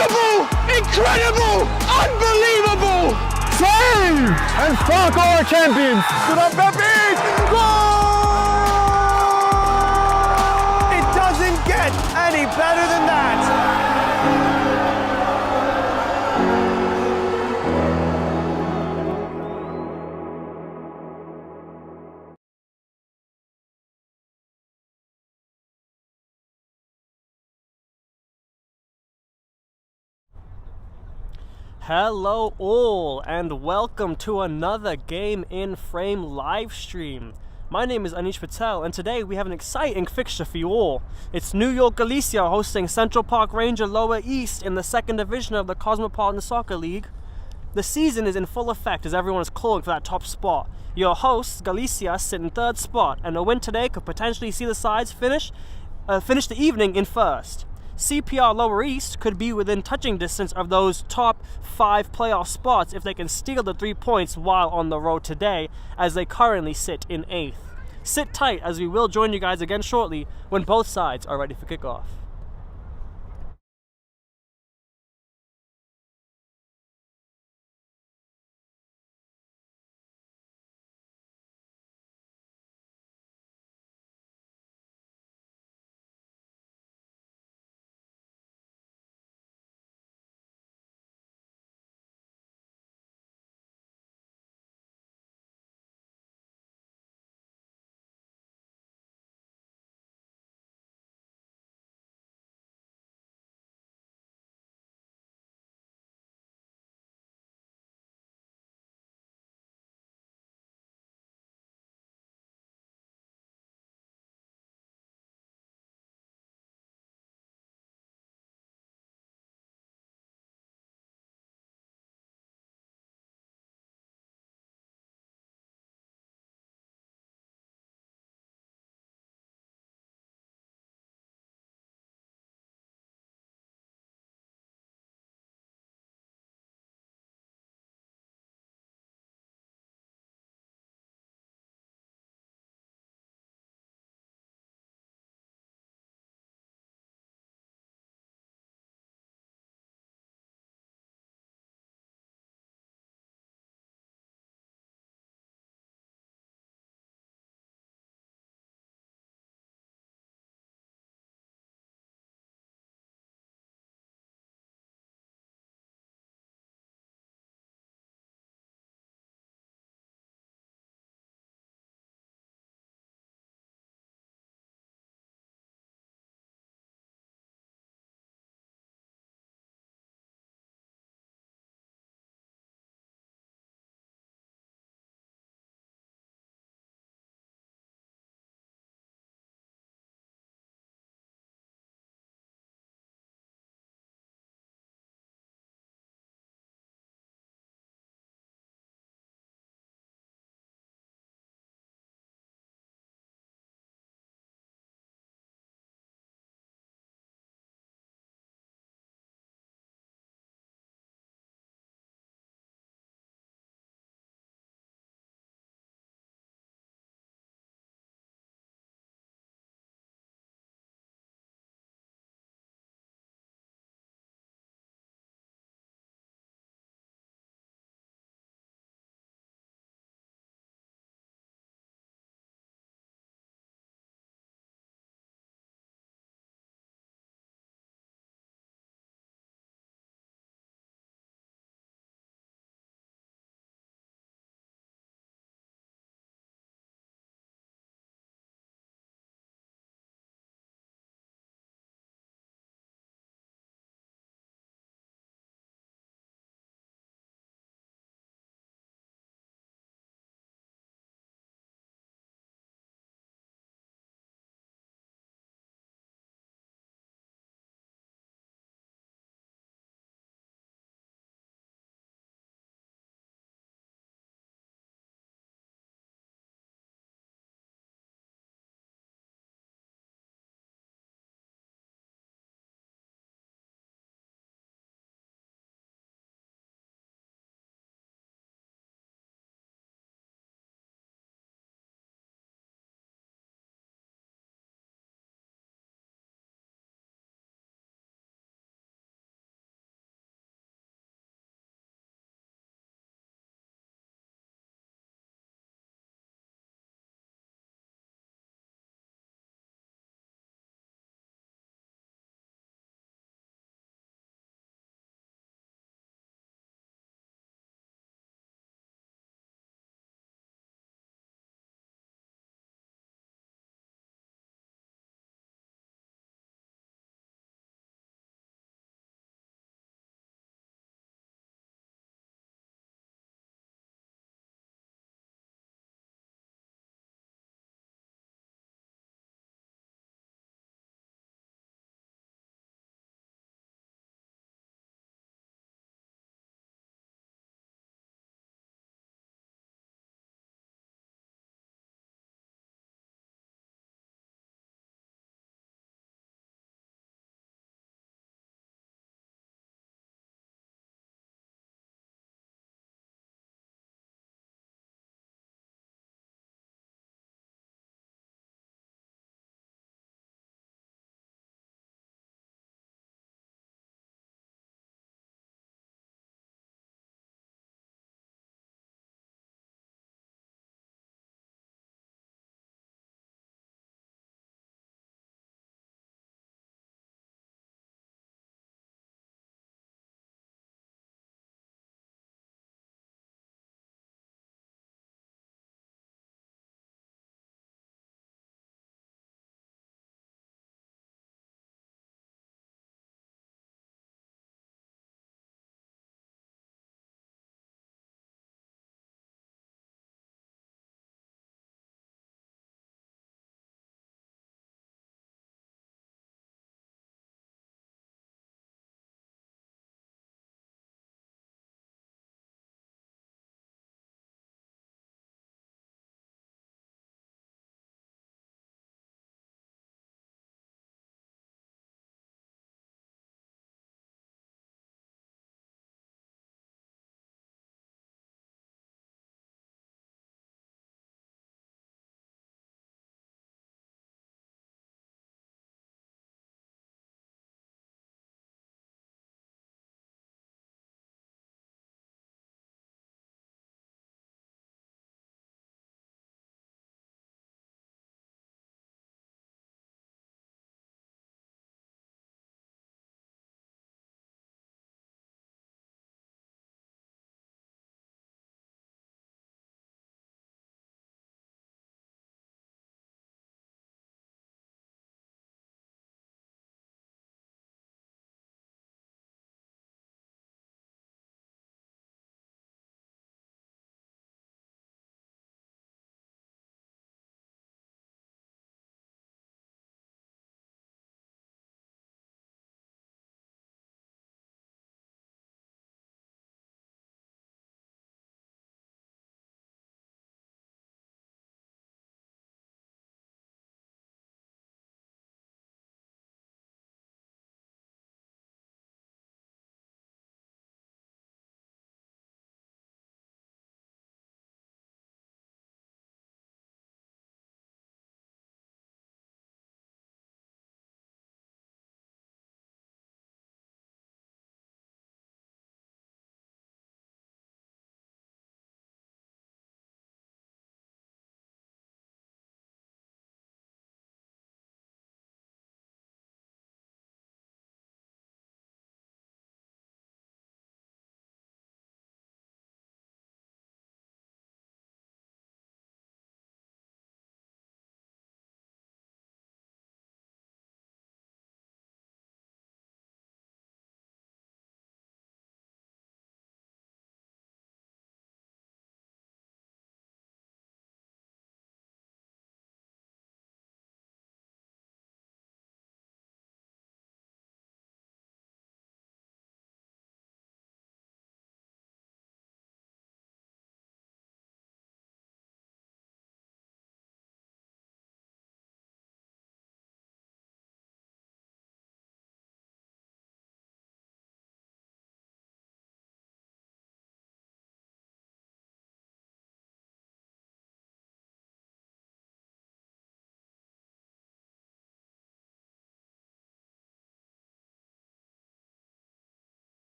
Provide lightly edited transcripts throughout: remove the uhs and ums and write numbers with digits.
Unbelievable! Incredible! Unbelievable! Save! And Spark our champions! Goal! It doesn't get any better than that! Hello all and welcome to another Game in Frame live stream. My name is Anish Patel and today we have an exciting fixture for you all. It's New York Galicia hosting Central Park Ranger Lower East in the second division of the Cosmopolitan Soccer League. The season is in full effect as everyone is clawing for that top spot. Your hosts, Galicia, sit in third spot, and a win today could potentially see the sides finish the evening in first. CPR Lower East could be within touching distance of those top 5 playoff spots if they can steal the 3 points while on the road today, as they currently sit in 8th. Sit tight as we will join you guys again shortly when both sides are ready for kickoff.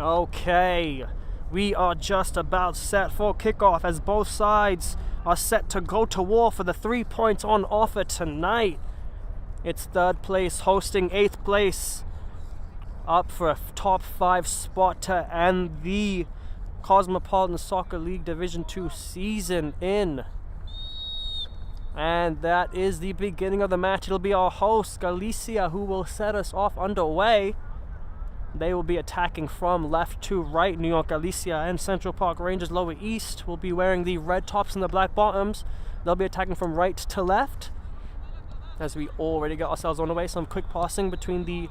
Okay, we are just about set for kickoff as both sides are set to go to war for the 3 points on offer tonight. It's third place hosting 8th place, up for a top 5 spot to end the Cosmopolitan Soccer League Division 2 season in. And that is the beginning of the match. It'll be our host, Galicia, who will set us off underway. They will be attacking from left to right. New York Galicia and Central Park Rangers Lower East will be wearing the red tops and the black bottoms. They'll be attacking from right to left. As we already get ourselves on the way, some quick passing between the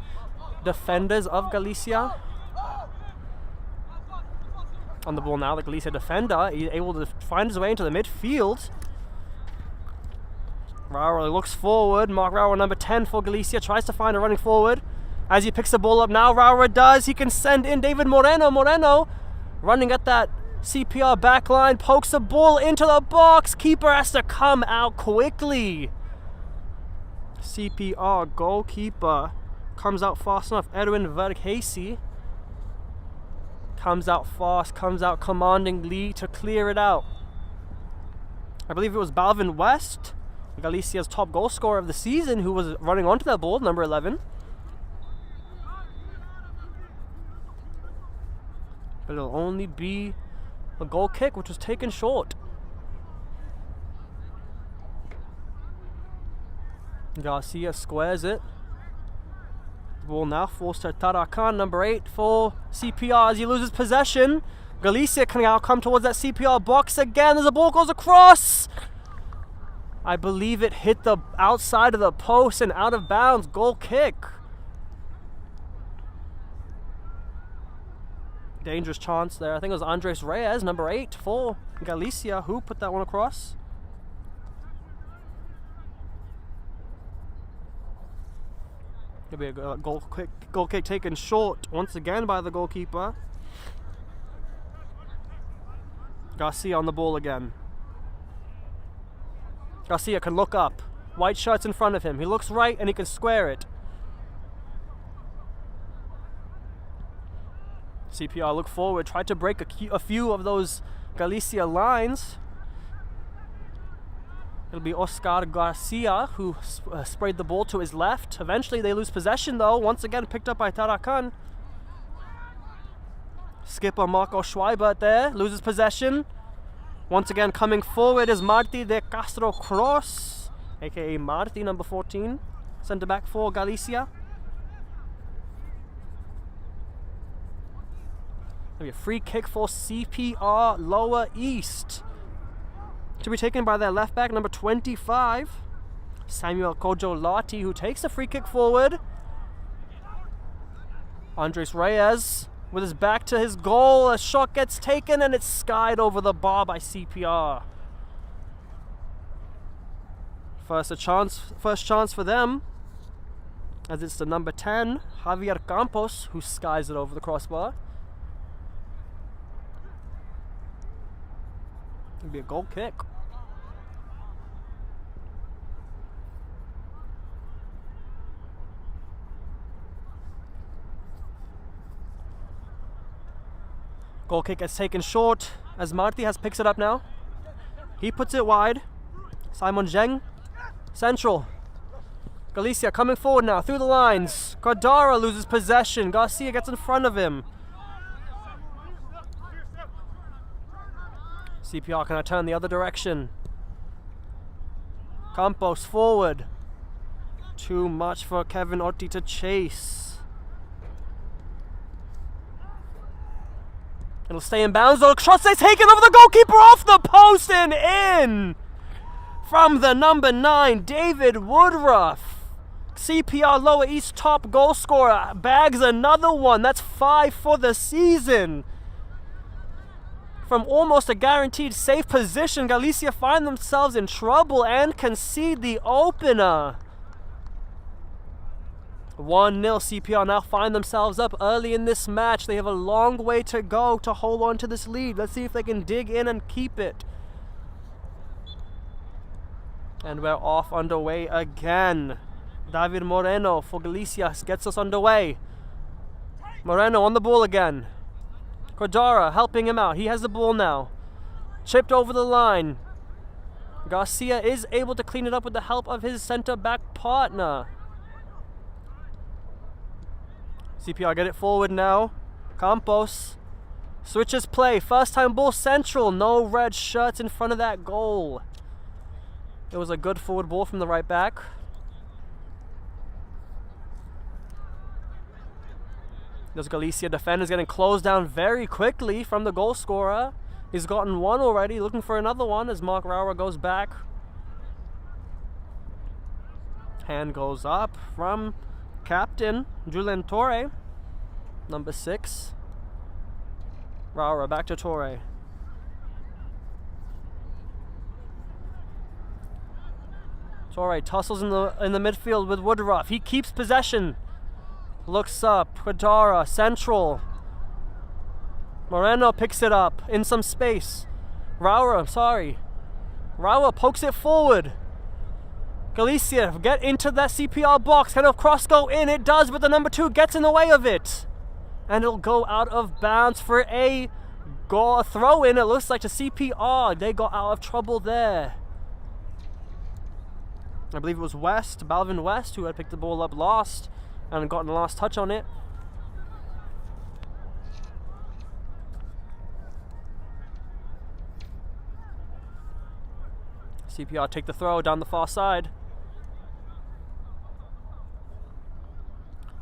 defenders of Galicia. On the ball now, the Galicia defender, he's able to find his way into the midfield. Raura looks forward. Mark Raura, number 10 for Galicia, tries to find a running forward. As he picks the ball up now, Raura does. He can send in David Moreno. Moreno running at that CPR backline, pokes the ball into the box. Keeper has to come out quickly. CPR goalkeeper comes out fast enough. Edwin Verghese comes out fast, comes out commandingly to clear it out. I believe it was Balvin West, Galicia's top goal scorer of the season, who was running onto that ball, number 11. But it'll only be a goal kick, which was taken short. Garcia squares it. The ball now forced to Tarakan, number 8 for CPR as he loses possession. Galicia can now come towards that CPR box again as the ball goes across. I believe it hit the outside of the post and out of bounds. Goal kick. Dangerous chance there. I think it was Andres Reyes, number 8 for Galicia, who put that one across. It'll be a goal kick taken short once again by the goalkeeper. Garcia on the ball again. Garcia can look up. White shirts in front of him. He looks right and he can square it. CPR look forward, tried to break a few of those Galicia lines. It'll be Oscar Garcia who sprayed the ball to his left. Eventually they lose possession though, once again picked up by Tarakan. Skipper Marco Schweibert there, loses possession. Once again coming forward is Marti de Castro Cross, aka Marti, number 14, centre back for Galicia. There'll be a free kick for CPR Lower East, to be taken by their left back, number 25, Samuel Kojolati, who takes a free kick forward. Andres Reyes with his back to his goal. A shot gets taken and it's skied over the bar by CPR. First chance for them, as it's the number 10, Javier Campos, who skies it over the crossbar. It'll be a goal kick. Goal kick gets taken short as Marti picks it up now. He puts it wide. Simon Zheng, central. Galicia coming forward now through the lines. Cardara loses possession. Garcia gets in front of him. CPR can I turn the other direction. Campos forward. Too much for Kevin Otti to chase. It'll stay in bounds. The shot is taken over the goalkeeper, off the post and in. From the number 9, David Woodruff. CPR Lower East top goal scorer bags another one. That's 5 for the season. From almost a guaranteed safe position, Galicia find themselves in trouble and concede the opener. 1-0. CPR now find themselves up early in this match. They have a long way to go to hold on to this lead. Let's see if they can dig in and keep it. And we're off underway again. David Moreno for Galicia gets us underway. Moreno on the ball again. Kodara helping him out. He has the ball now. Chipped over the line. Garcia is able to clean it up with the help of his center back partner. CPR get it forward now. Campos switches play. First time ball central. No red shirts in front of that goal. It was a good forward ball from the right back. Those Galicia defenders getting closed down very quickly from the goal scorer. He's gotten one already, looking for another one as Mark Rauer goes back. Hand goes up from captain Julian Torre, number 6. Rauer back to Torre. Torre tussles in the midfield with Woodruff. He keeps possession. Looks up. Kodara central. Moreno picks it up in some space. Rauer pokes it forward. Galicia get into that CPR box. Kind of cross go in. It does, but the number 2 gets in the way of it. And it'll go out of bounds for a goal, throw in. It looks like to CPR. They got out of trouble there. I believe it was Balvin West, who had picked the ball up last and gotten the last touch on it. CPR take the throw down the far side.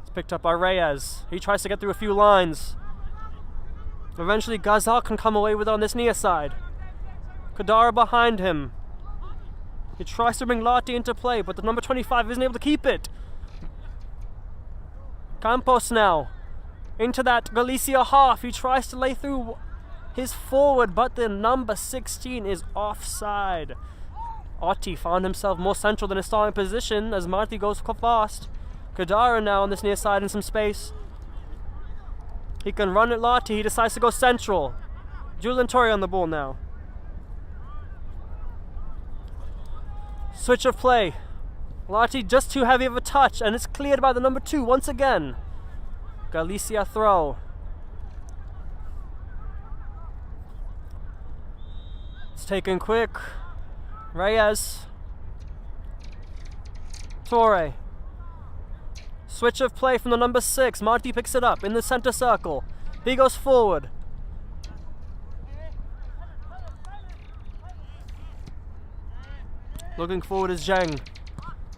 It's picked up by Reyes. He tries to get through a few lines. Eventually Gazal can come away with it on this near side. Kodara behind him. He tries to bring Lati into play, but the number 25 isn't able to keep it. Campos now into that Galicia half. He tries to lay through his forward, but the number 16 is offside. Otti found himself more central than his starting position as Marti goes fast. Kodara now on this near side in some space. He can run at Lati. He decides to go central. Julian Torre on the ball now. Switch of play. Lati just too heavy of a touch, and it's cleared by the number 2 once again. Galicia throw. It's taken quick. Reyes. Torre. Switch of play from the number 6. Marti picks it up in the center circle. He goes forward. Looking forward is Zheng.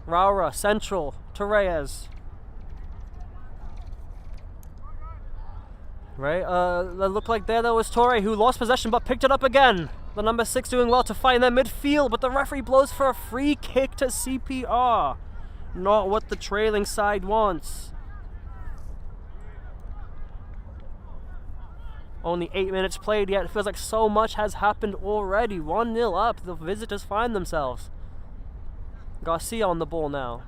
Raura, central to Reyes. Right, it looked like there was Torre who lost possession but picked it up again. The number 6 doing well to find their midfield, but the referee blows for a free kick to CPR. Not what the trailing side wants. Only 8 minutes played yet. It feels like so much has happened already. 1-0 up. The visitors find themselves. Garcia on the ball now.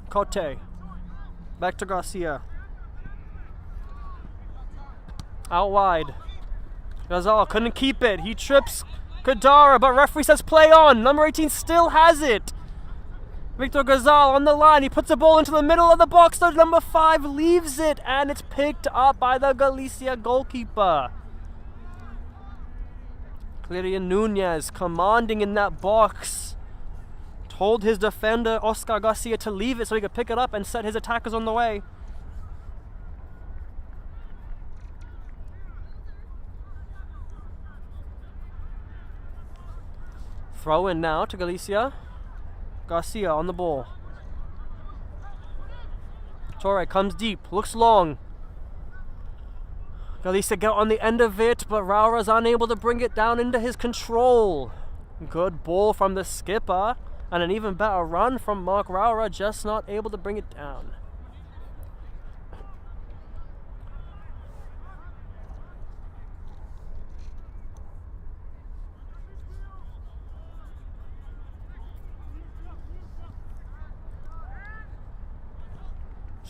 Cote. Back to Garcia. Out wide. Gazal couldn't keep it. He trips Kodara, but referee says play on. Number 18 still has it. Victor Gazal on the line. He puts the ball into the middle of the box. The number 5 leaves it, and it's picked up by the Galicia goalkeeper. Clarion Nunez commanding in that box. Told his defender, Oscar Garcia, to leave it so he could pick it up and set his attackers on the way. Throw in now to Galicia. Garcia on the ball. Torre comes deep, looks long. Galicia get on the end of it, but Raura's unable to bring it down into his control. Good ball from the skipper, and an even better run from Mark Raura, just not able to bring it down.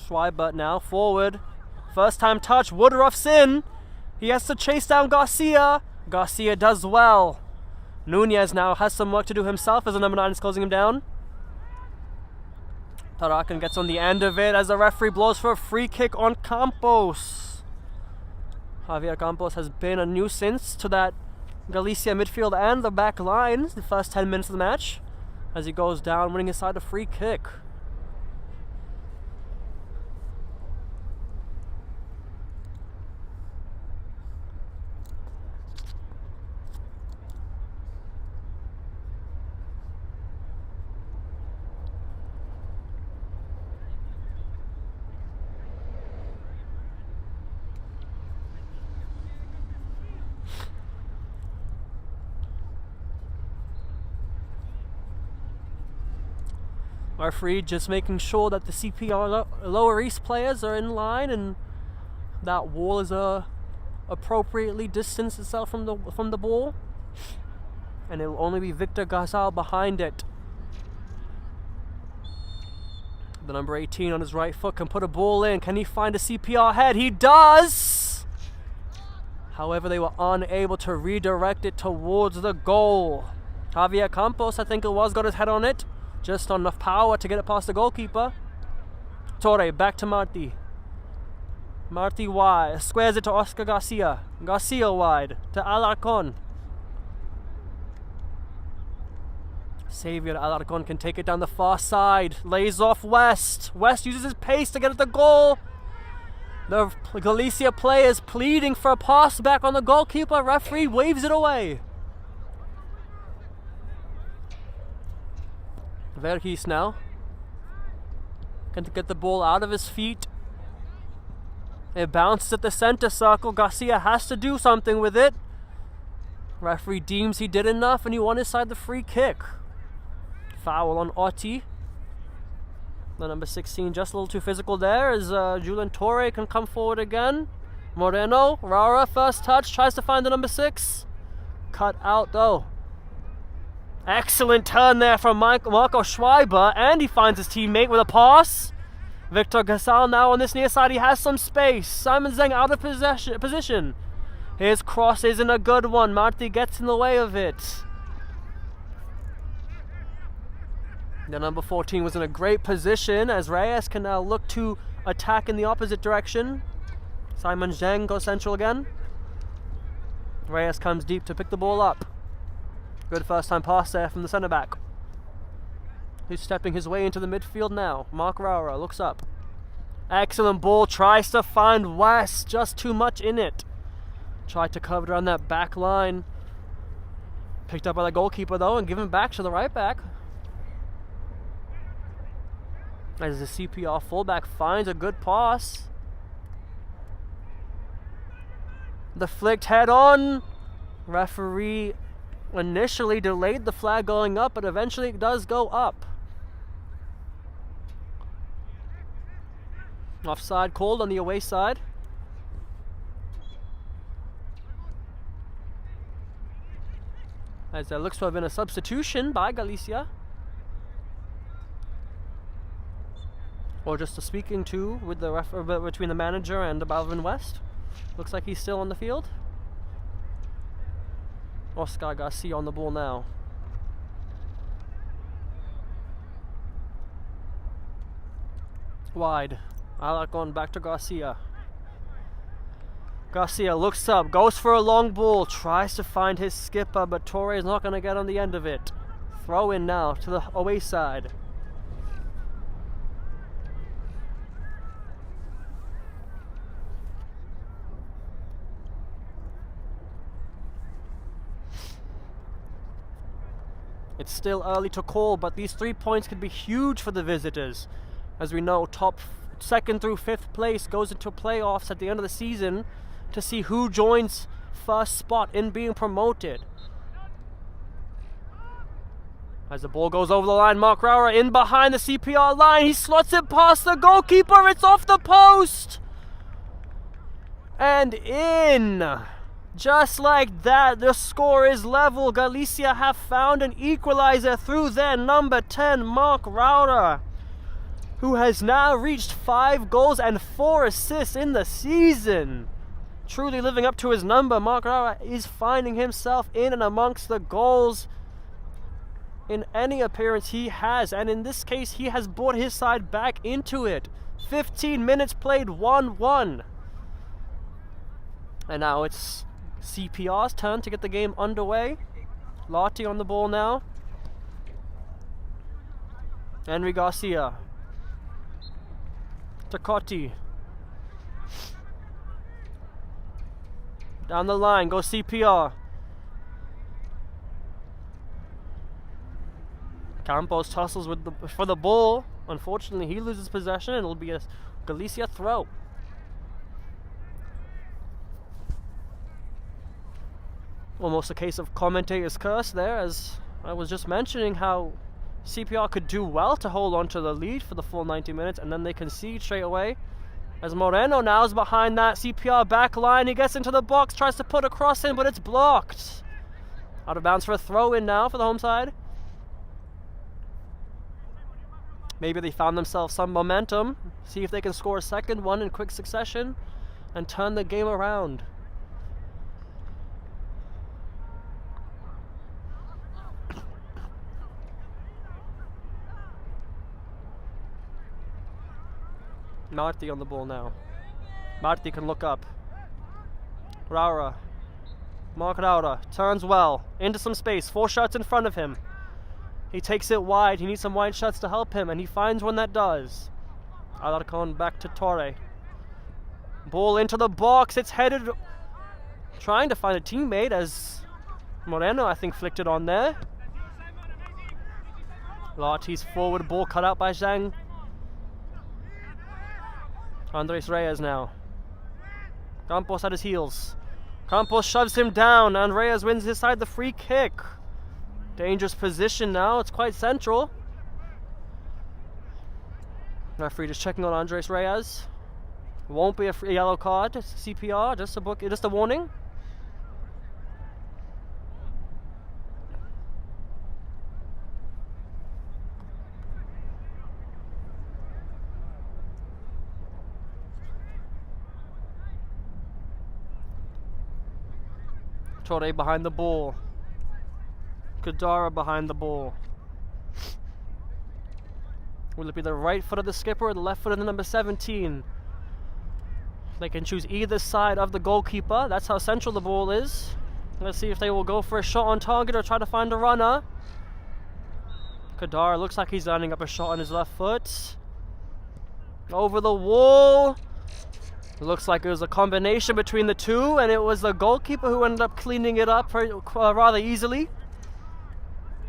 Schweibert now forward. First time touch. Woodruff's in. He has to chase down Garcia. Garcia does well. Nunez now has some work to do himself as the number 9 is closing him down. Tarakan gets on the end of it as the referee blows for a free kick on Campos. Javier Campos has been a nuisance to that Galicia midfield and the back line the first 10 minutes of the match as he goes down, winning his side a free kick. Referee just making sure that the CPR lower east players are in line and that wall is appropriately distanced itself from the ball, and it will only be Victor Gazal behind it. The number 18 on his right foot can put a ball in. Can he find a CPR head? He does! However, they were unable to redirect it towards the goal. Javier Campos, I think it was, got his head on it. Just not enough power to get it past the goalkeeper. Torre back to Marti. Marti wide. Squares it to Oscar Garcia. Garcia wide to Alarcon. Xavier Alarcon can take it down the far side. Lays off West. West uses his pace to get at the goal. The Galicia players pleading for a pass back on the goalkeeper. Referee waves it away. Vergis now can get the ball out of his feet. It bounces at the center circle. Garcia has to do something with it. Referee deems he did enough and he won his side the free kick. Foul on Otti. The number 16 just a little too physical there as Julian Torre can come forward again. Moreno, Rara, first touch, tries to find the number 6. Cut out though. Excellent turn there from Marco Schreiber, and he finds his teammate with a pass. Victor Gasal now on this near side, he has some space. Simon Zeng out of position. His cross isn't a good one. Marti gets in the way of it. The number 14 was in a great position as Reyes can now look to attack in the opposite direction. Simon Zeng goes central again. Reyes comes deep to pick the ball up. Good first time pass there from the centre back, who's stepping his way into the midfield now. Mark Rara looks up. Excellent ball, tries to find West, just too much in it. Tried to cover around that back line. Picked up by the goalkeeper though and given back to the right back. As the CPR fullback finds a good pass. The flicked head on. Referee initially delayed the flag going up, but eventually it does go up. Offside called on the away side. As there looks to have been a substitution by Galicia. Or just a speaking to with the between the manager and Balvin West. Looks like he's still on the field. Oscar Garcia on the ball now. Wide. Alarcon back to Garcia. Garcia looks up, goes for a long ball, tries to find his skipper, but Torre is not going to get on the end of it. Throw in now to the away side. It's still early to call, but these 3 points could be huge for the visitors. As we know, top 2nd through 5th place goes into playoffs at the end of the season to see who joins first spot in being promoted. As the ball goes over the line, Mark Rauer in behind the CPR line. He slots it past the goalkeeper. It's off the post. And in. Just like that, the score is level. Galicia have found an equalizer through their number 10, Mark Rauer, who has now reached 5 goals and 4 assists in the season. Truly living up to his number, Mark Rauer is finding himself in and amongst the goals in any appearance he has, and in this case he has brought his side back into it. 15 minutes played, 1-1. And now it's CPR's turn to get the game underway. Lottie on the ball now. Henry Garcia. Tacotti. Down the line goes CPR. Campos tussles with for the ball. Unfortunately, he loses possession, and it'll be a Galicia throw. Almost a case of commentator's curse there, as I was just mentioning how CPR could do well to hold on to the lead for the full 90 minutes, and then they concede straight away. As Moreno now is behind that CPR back line, he gets into the box, tries to put a cross in, but it's blocked. Out of bounds for a throw in now for the home side. Maybe they found themselves some momentum. See if they can score a second one in quick succession and turn the game around. Marti on the ball now. Marti can look up. Raura. Mark Raura turns well into some space. 4 shots in front of him. He takes it wide. He needs some wide shots to help him, and he finds one that does. Alarcon back to Torre. Ball into the box. It's headed, trying to find a teammate, as Moreno, I think, flicked it on there. Lottie's forward ball cut out by Zhang. Andres Reyes now. Campos at his heels. Campos shoves him down, and Reyes wins his side the free kick. Dangerous position now. It's quite central. Referee just checking on Andres Reyes. Won't be a free yellow card. CPR, just a warning. Torre behind the ball. Kadara behind the ball. Will it be the right foot of the skipper or the left foot of the number 17? They can choose either side of the goalkeeper. That's how central the ball is. Let's see if they will go for a shot on target or try to find a runner. Kadara looks like he's lining up a shot on his left foot. Over the wall. Looks like it was a combination between the two, and it was the goalkeeper who ended up cleaning it up rather easily.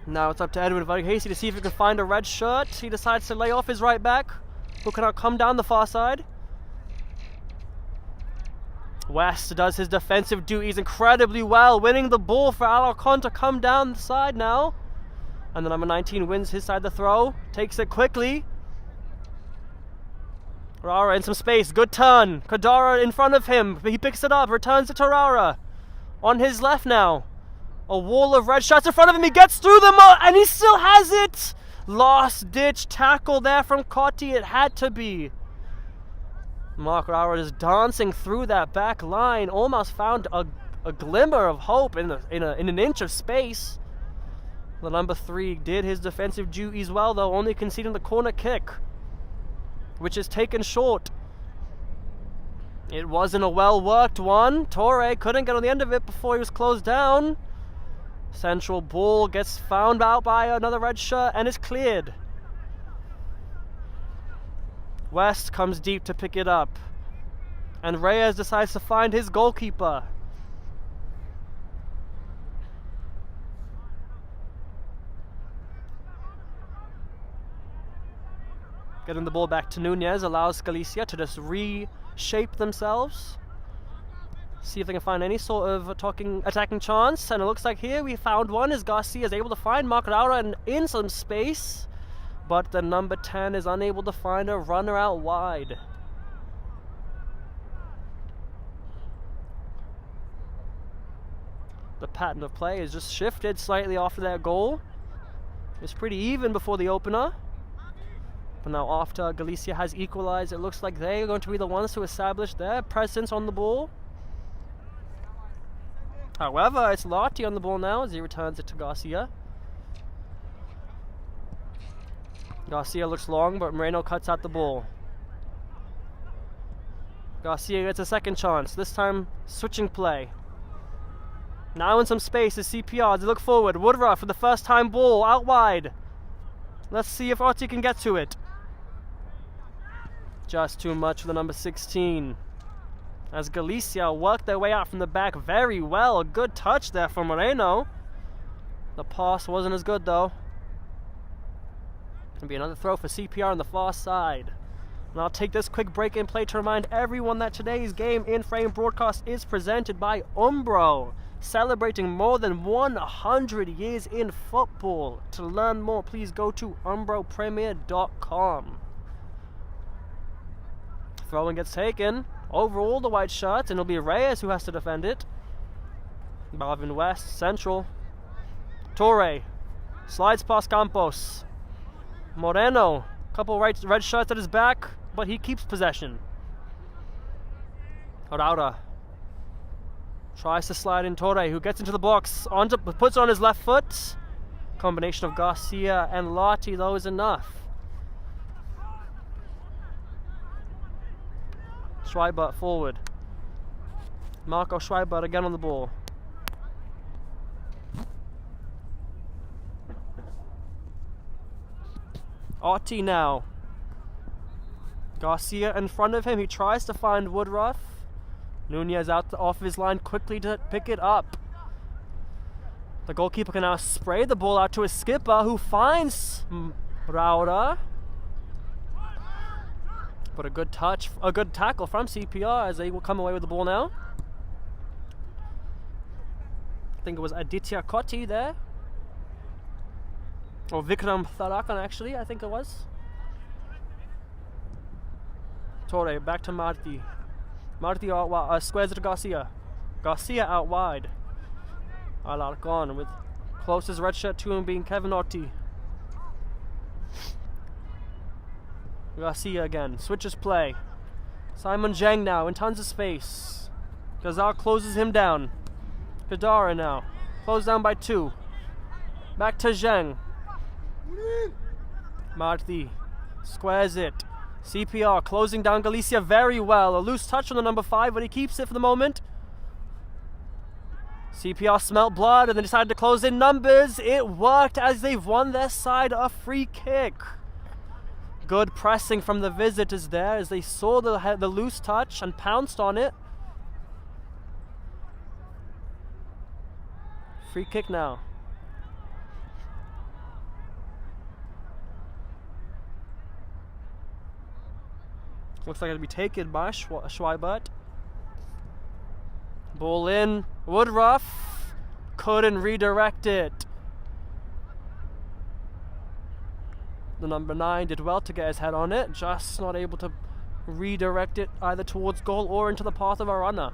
Now it's up to Edwin Varghese to see if he can find a red shirt. He decides to lay off his right back, who cannot come down the far side. West does his defensive duties incredibly well, winning the ball for Alarcon to come down the side now. And the number 19 wins his side the throw, takes it quickly. Raura in some space, good turn. Kadara in front of him, he picks it up, returns it to Raura. On his left now. A wall of red shots in front of him, he gets through them, and he still has it! Last ditch tackle there from Cotti, it had to be. Mark Raura is dancing through that back line, almost found a glimmer of hope in an inch of space. The number 3 did his defensive duties well, though, only conceding the corner kick, which is taken short. It wasn't a well-worked one. Torre couldn't get on the end of it before he was closed down. Central ball gets found out by another red shirt and is cleared. West comes deep to pick it up, and Reyes decides to find his goalkeeper. Getting the ball back to Nunez allows Galicia to just reshape themselves. See if they can find any sort of attacking chance. And it looks like here we found one as Garcia is able to find Mark Raura in some space. But the number 10 is unable to find a runner out wide. The pattern of play is just shifted slightly after that goal. It was pretty even before the opener. But now after Galicia has equalized, it looks like they are going to be the ones to establish their presence on the ball. However, it's Lottie on the ball now as he returns it to Garcia. Garcia looks long, but Moreno cuts out the ball. Garcia gets a second chance, this time switching play. Now in some space is CPR, they look forward. Woodruff for the first time ball out wide. Let's see if Otti can get to it. Just too much for the number 16. As Galicia work their way out from the back very well. A good touch there from Moreno. The pass wasn't as good though. Gonna be another throw for CPR on the far side. And I'll take this quick break in play to remind everyone that today's game in frame broadcast is presented by Umbro, celebrating more than 100 years in football. To learn more, please go to umbropremier.com. Throw-in gets taken over all the white shirts, and it'll be Reyes who has to defend it. Marvin West, central. Torre slides past Campos. Moreno, couple red shirts at his back, but he keeps possession. Arauda tries to slide in Torre, who gets into the box, puts on his left foot. Combination of Garcia and Lati, though, is enough. Schweibert forward. Marco Schweibert again on the ball. Otti now. Garcia in front of him. He tries to find Woodruff. Nunez out off his line quickly to pick it up. The goalkeeper can now spray the ball out to his skipper, who finds Rauda. But a good touch, a good tackle from CPR as they will come away with the ball now. I think it was Aditya Koti there. Or Vikram Tharakan, actually, I think it was. Torre back to Marti. Marti out wide, squares it to Garcia. Garcia out wide. Alarcon with closest red shirt to him being Kevin Otti. Garcia again, switches play. Simon Zheng now in tons of space. Gazal closes him down. Kadara now, closed down by 2. Back to Zheng. Marti squares it. CPR closing down Galicia very well. A loose touch on the number 5, but he keeps it for the moment. CPR smelt blood and then decided to close in numbers. It worked as they've won their side a free kick. Good pressing from the visitors there as they saw the loose touch and pounced on it. Free kick now. Looks like it'll be taken by Schweibert. Ball in. Woodruff couldn't redirect it. The number 9 did well to get his head on it, just not able to redirect it either towards goal or into the path of a runner.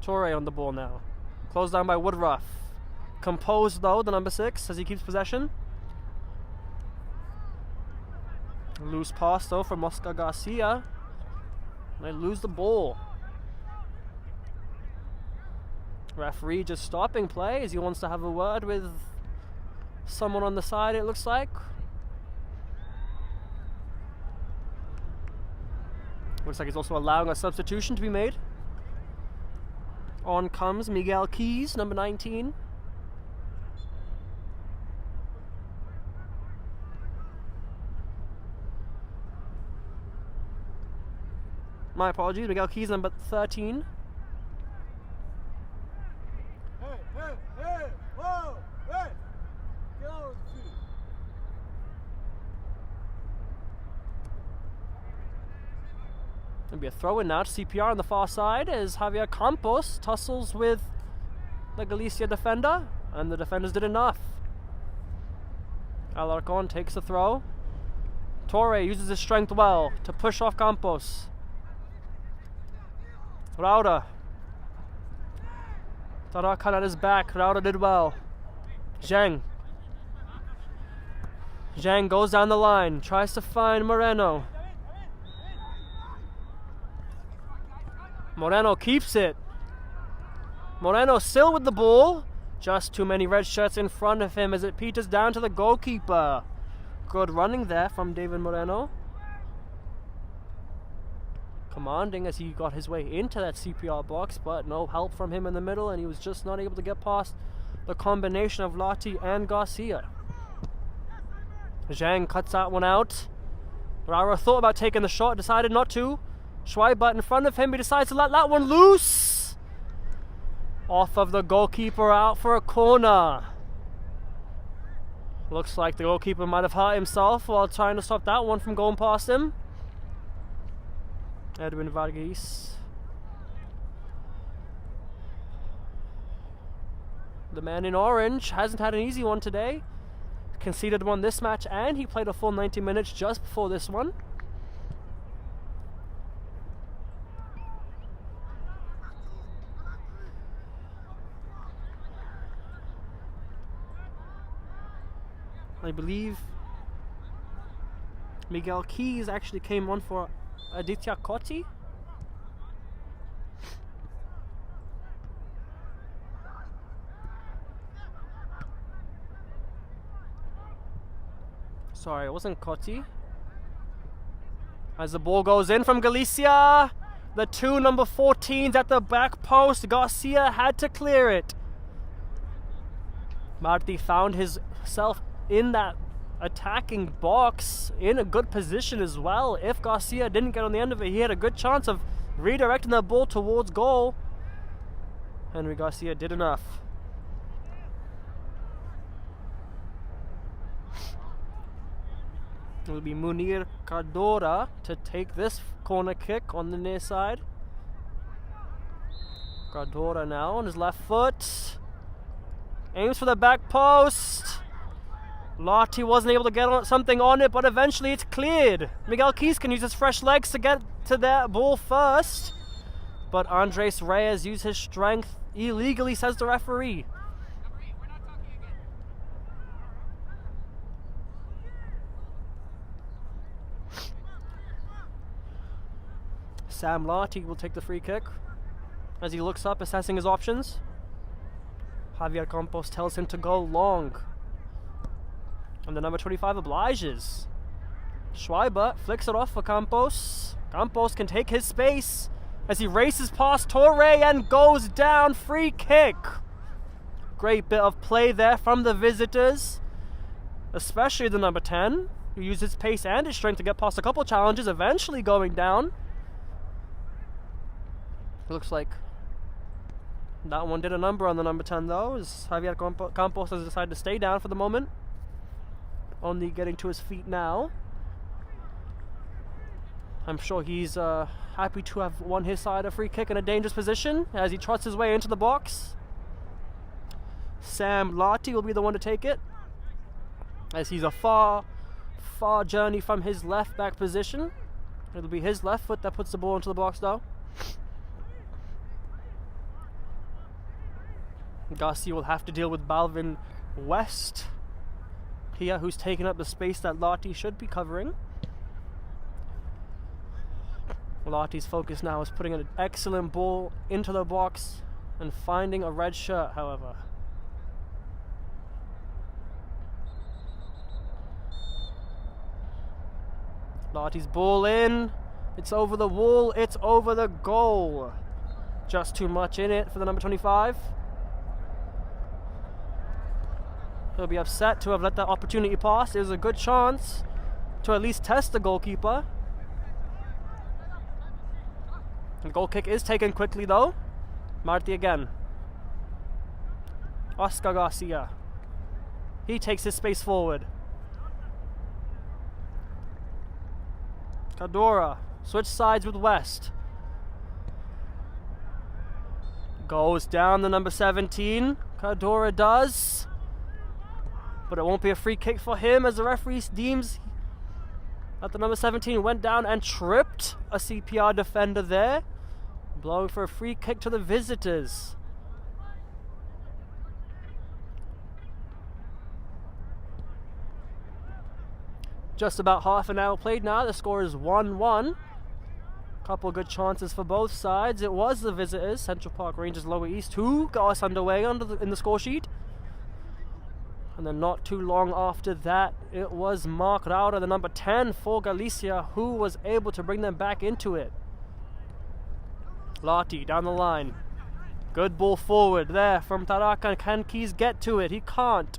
Torre on the ball now. Closed down by Woodruff. Composed though, the number 6, as he keeps possession. Loose pass though from Oscar Garcia. They lose the ball. Referee just stopping play as he wants to have a word with someone on the side, it looks like. Looks like he's also allowing a substitution to be made. On comes Miguel Keys, number 19. My apologies, Miguel Keys, number 13. Whoa, hey! Go, There'll be a throw in now to CPR on the far side as Javier Campos tussles with the Galicia defender, and the defenders did enough. Alarcon takes the throw. Torre uses his strength well to push off Campos. Rauda. Tarakan at his back. Rauda did well. Zheng. Zheng goes down the line. Tries to find Moreno. Moreno keeps it. Moreno still with the ball. Just too many red shirts in front of him as it peters down to the goalkeeper. Good running there from David Moreno. Commanding as he got his way into that CPR box, but no help from him in the middle, and he was just not able to get past the combination of Lottie and Garcia. Zhang cuts that one out. Rara thought about taking the shot, decided not to. Schweibert in front of him, he decides to let that one loose. Off of the goalkeeper, out for a corner. Looks like the goalkeeper might have hurt himself while trying to stop that one from going past him. Edwin Vargas. The man in orange hasn't had an easy one today. Conceded one this match, and he played a full 90 minutes just before this one. I believe Miguel Keys actually came on for Aditya Koti. Sorry, it wasn't Koti. As the ball goes in from Galicia, the two number 14s at the back post. Garcia had to clear it. Marti found himself in that attacking box in a good position as well. If Garcia didn't get on the end of it, he had a good chance of redirecting the ball towards goal. Henry Garcia did enough. It will be Munir Cardora to take this corner kick on the near side. Cardora now on his left foot. Aims for the back post. Lottie wasn't able to get something on it, but eventually it's cleared. Miguel Keys can use his fresh legs to get to that ball first. But Andres Reyes used his strength illegally, says the referee. Sam Lottie will take the free kick as he looks up, assessing his options. Javier Campos tells him to go long. And the number 25 obliges. Schweibert flicks it off for Campos. Campos can take his space as he races past Torre and goes down. Free kick. Great bit of play there from the visitors, especially the number 10, who used his pace and his strength to get past a couple challenges, eventually going down. Looks like that one did a number on the number 10 though, as Javier Campos has decided to stay down for the moment. Only getting to his feet now. I'm sure he's happy to have won his side a free kick in a dangerous position as he trots his way into the box. Sam Lottie will be the one to take it, as he's a far journey from his left back position. It'll be his left foot that puts the ball into the box though. Garcia will have to deal with Balvin West here, who's taken up the space that Lottie should be covering. Lottie's focus now is putting an excellent ball into the box and finding a red shirt, however. Lottie's ball in. It's over the wall. It's over the goal. Just too much in it for the number 25. He'll be upset to have let that opportunity pass. It was a good chance to at least test the goalkeeper. The goal kick is taken quickly though. Marti again. Oscar Garcia. He takes his space forward. Cadora. Switch sides with West. Goes down the number 17. Cadora does. But it won't be a free kick for him as the referee deems that the number 17 went down and tripped a CPR defender there, blowing for a free kick to the visitors. Just about half an hour played now. The score is 1-1. Couple good chances for both sides. It was the visitors, Central Park Rangers Lower East, who got us underway in the score sheet. And then not too long after that, it was Mark Rauda, the number 10 for Galicia, who was able to bring them back into it. Lati down the line. Good ball forward there from Tarakan. Can Keys get to it? He can't.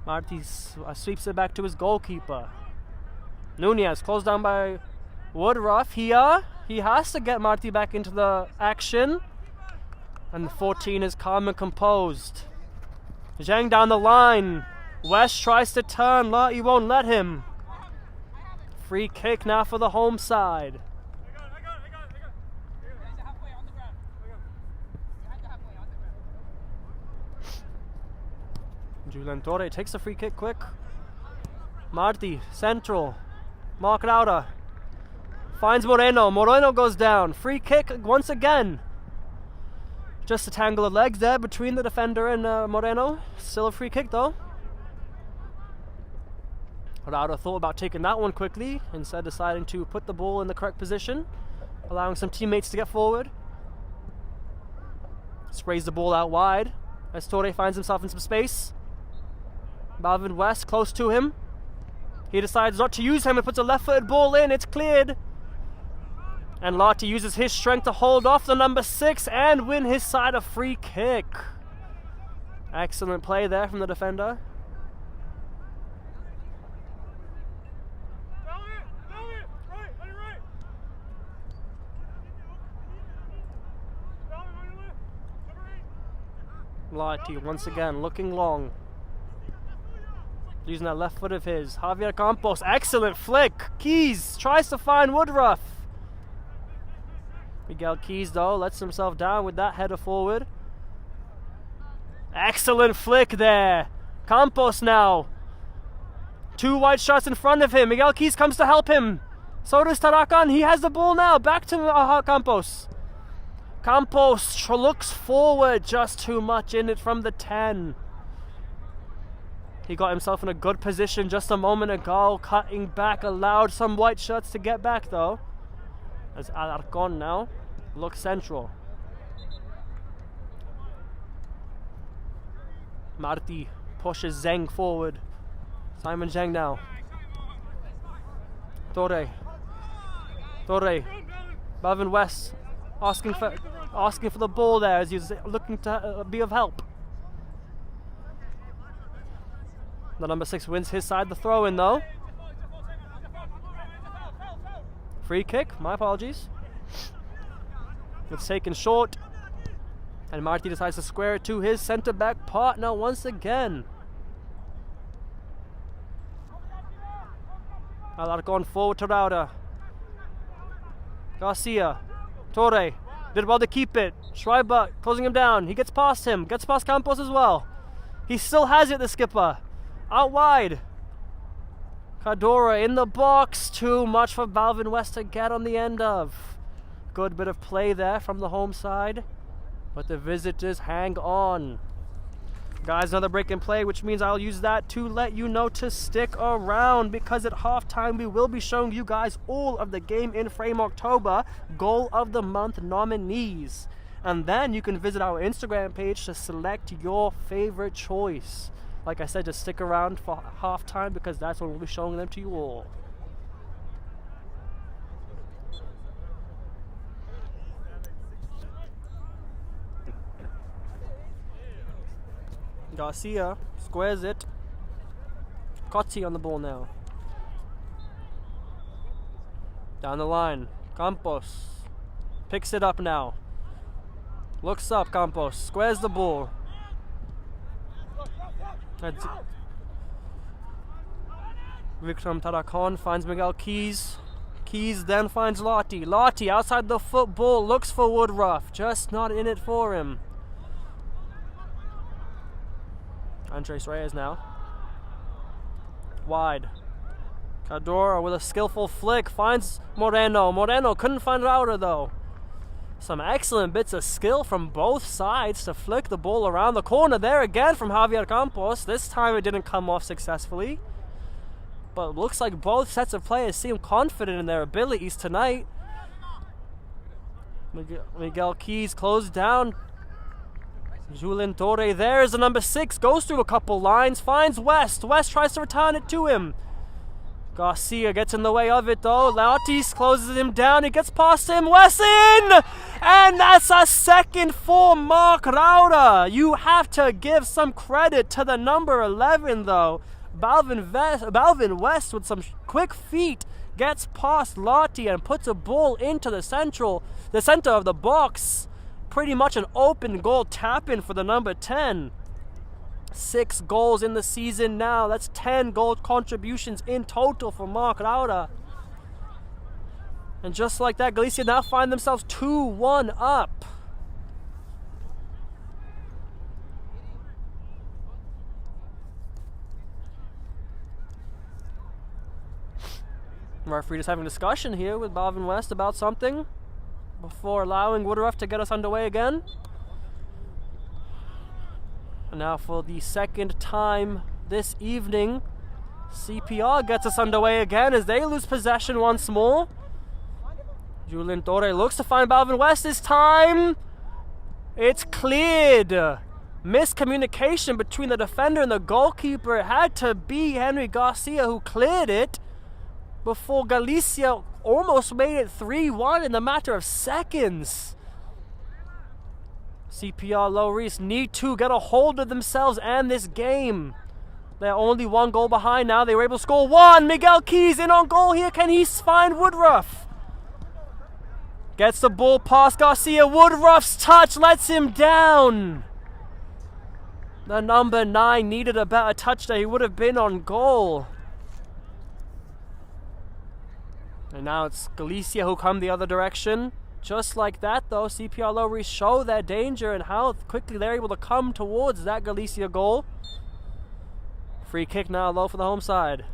Marty sweeps it back to his goalkeeper. Nunez closed down by Woodruff here. He has to get Marty back into the action. And the 14 is calm and composed. Zhang down the line. West tries to turn. Lati won't let him. Free kick now for the home side. Julian Torre takes the free kick quick. Marti, central. Mark Rauda finds Moreno. Moreno goes down. Free kick once again. Just a tangle of legs there between the defender and Moreno. Still a free kick though. Rauda thought about taking that one quickly, instead deciding to put the ball in the correct position, allowing some teammates to get forward. Sprays the ball out wide as Torre finds himself in some space. Balvin West close to him. He decides not to use him and puts a left-footed ball in. It's cleared. And Lati uses his strength to hold off the number 6 and win his side a free kick. Excellent play there from the defender. Lati once again looking long. Using that left foot of his. Javier Campos, excellent flick. Keys tries to find Woodruff. Miguel Keys though lets himself down with that header forward. Excellent flick there. Campos now. 2 wide shots in front of him. Miguel Keys comes to help him. So does Tarakan. He has the ball now. Back to Campos. Campos looks forward. Just too much in it from the 10. He got himself in a good position just a moment ago. Cutting back, allowed some white shirts to get back though. As Alarcon now looks central. Marti pushes Zheng forward. Simon Zheng now. Torre. Balvin West asking for the ball there as he's looking to be of help. The number 6 wins his side the throw in though. Free kick, my apologies. It's taken short. And Marti decides to square it to his centre back partner once again. Alarcon forward to Rauda. Garcia. Torre. Did well to keep it. Schreiber closing him down. He gets past him. Gets past Campos as well. He still has it, the skipper. Out wide. Cadora in the box. Too much for Balvin West to get on the end of. Good bit of play there from the home side. But the visitors hang on. Guys, another break in play, which means I'll use that to let you know to stick around, because at halftime we will be showing you guys all of the Game in Frame October Goal of the Month nominees. And then you can visit our Instagram page to select your favorite choice. Like I said, just stick around for halftime, because that's when we'll be showing them to you all. Garcia squares it. Cotti on the ball now. Down the line. Campos picks it up now. Looks up, Campos. Squares the ball. Vikram Tarakan finds Miguel Keys. Keys then finds Lati. Lati outside the football looks for Woodruff. Just not in it for him. Andres Reyes now. Wide. Cadora with a skillful flick finds Moreno. Moreno couldn't find Rauda though. Some excellent bits of skill from both sides to flick the ball around the corner there again from Javier Campos. This time it didn't come off successfully. But it looks like both sets of players seem confident in their abilities tonight. Miguel Keys closed down. Julien Torre, there's the number 6, goes through a couple lines, finds West. West tries to return it to him. Garcia gets in the way of it though. Laotis closes him down. He gets past him. West in! And that's a second for Mark Rauda. You have to give some credit to the number 11 though. Balvin West with some quick feet gets past Lottie and puts a ball into the center of the box. Pretty much an open goal tap-in for the number 10. 6 goals in the season now. That's 10 goal contributions in total for Mark Rauda. And just like that, Galicia now find themselves 2-1 up. Referee just having a discussion here with Balvin West about something before allowing Woodruff to get us underway again. And now for the second time this evening, CPR gets us underway again as they lose possession once more. Julien Torre looks to find Balvin West this time. It's cleared. Miscommunication between the defender and the goalkeeper. It had to be Henry Garcia who cleared it before Galicia almost made it 3-1 in the matter of seconds. CPR Low-Reese need to get a hold of themselves and this game. They're only 1 goal behind now. They were able to score 1. Miguel Keys in on goal here. Can he find Woodruff? Gets the ball past Garcia. Woodruff's touch lets him down. The number 9 needed a better touch there. He would have been on goal. And now it's Galicia who come the other direction. Just like that though, CPR Low-Reese show their danger and how quickly they're able to come towards that Galicia goal. Free kick now low for the home side.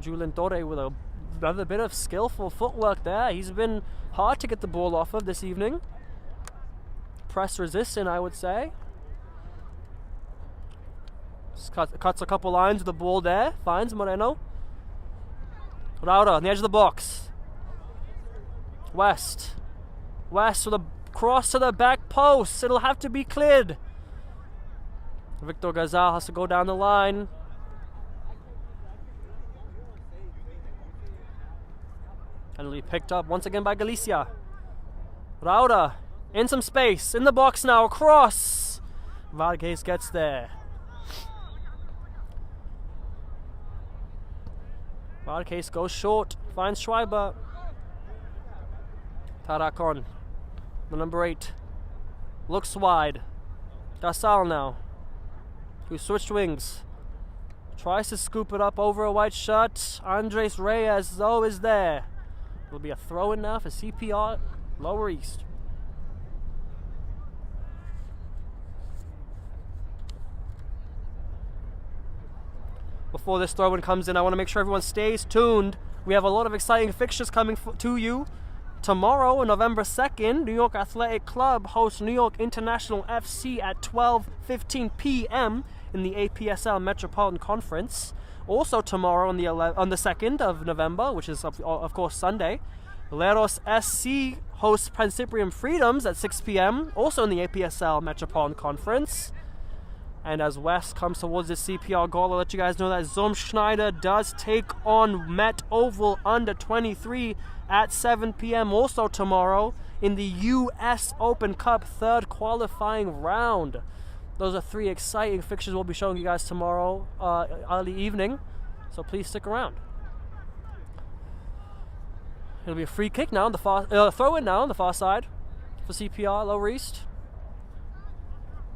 Julien Torre with another bit of skillful footwork there. He's been hard to get the ball off of this evening. Press resistant, I would say. Just cuts a couple lines with the ball there. Finds Moreno. Rauda on the edge of the box. West with a cross to the back post. It'll have to be cleared. Victor Gazal has to go down the line. And it'll be picked up once again by Galicia. Rauda in some space. In the box now. Across. Vargas gets there. Vargas goes short. Finds Schreiber. Taracon, the number 8, looks wide. Gasal now, who switched wings, tries to scoop it up over a white shot. Andres Reyes, though, is there. It'll be a throw-in now for CPR Lower East. Before this throw-in comes in, I want to make sure everyone stays tuned. We have a lot of exciting fixtures coming to you. Tomorrow, on November 2nd, New York Athletic Club hosts New York International FC at 12:15 p.m. in the APSL Metropolitan Conference. Also tomorrow on the 2nd of November, which is of course Sunday, Leros SC hosts Principium Freedoms at 6 p.m. also in the APSL Metropolitan Conference. And as West comes towards the CPR goal, I'll let you guys know that Schneider does take on Met Oval under 23 at 7 p.m. also tomorrow in the U.S. Open Cup 3rd qualifying round. Those are 3 exciting fixtures we'll be showing you guys tomorrow early evening, so please stick around. It'll be a free kick now on the far throw-in now on the far side for CPR Lower East.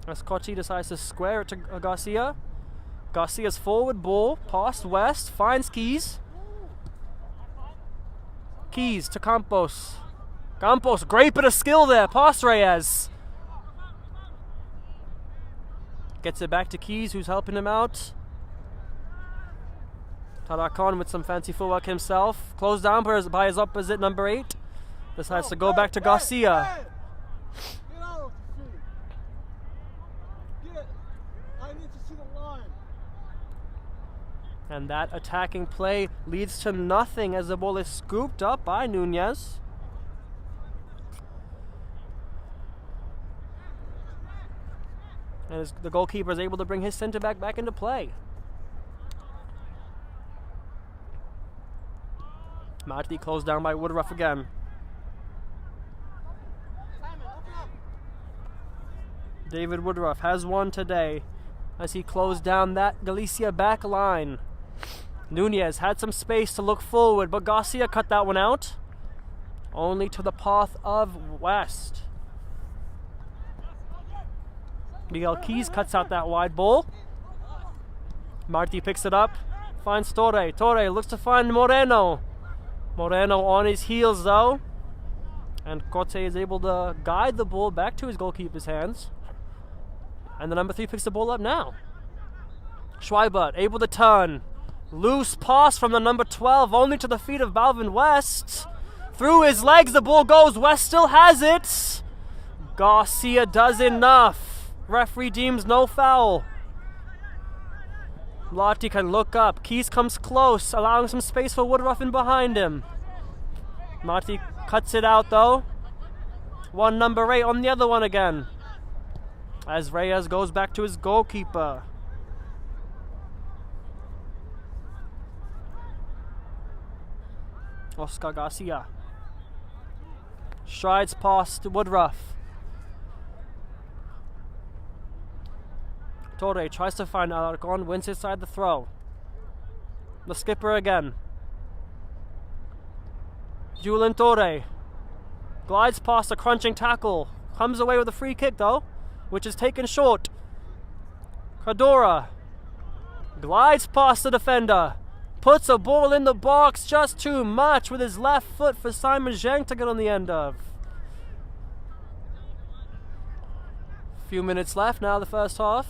As Cochi decides to square it to Garcia. Garcia's forward ball past West, finds Keys. Keys to Campos. Campos, great bit of skill there, past Reyes. Gets it back to Keys, who's helping him out. Taracon with some fancy footwork himself. Closed down by his opposite, number 8. Decides to go back to Garcia. And that attacking play leads to nothing as the ball is scooped up by Nunez. And the goalkeeper is able to bring his center back into play. Marty closed down by Woodruff again. David Woodruff has one today as he closed down that Galicia back line. Nunez had some space to look forward, but Garcia cut that one out. Only to the path of West. Miguel Keys cuts out that wide ball. Marty picks it up, finds Torre. Torre looks to find Moreno. Moreno on his heels though. And Corte is able to guide the ball back to his goalkeeper's hands. And the number 3 picks the ball up now. Schweibert able to turn. Loose pass from the number 12, only to the feet of Balvin West. Through his legs, the ball goes. West still has it. Garcia does enough. Referee deems no foul. Lottie can look up. Keys comes close, allowing some space for Woodruff in behind him. Marty cuts it out though. One number 8 on the other one again. As Reyes goes back to his goalkeeper. Oscar Garcia strides past Woodruff. Torre tries to find Alarcon, wins inside the throw. The skipper again. Julian Torre glides past a crunching tackle. Comes away with a free kick though, which is taken short. Cadora glides past the defender. Puts a ball in the box just too much with his left foot for Simon Zhang to get on the end of. Few minutes left now, the first half.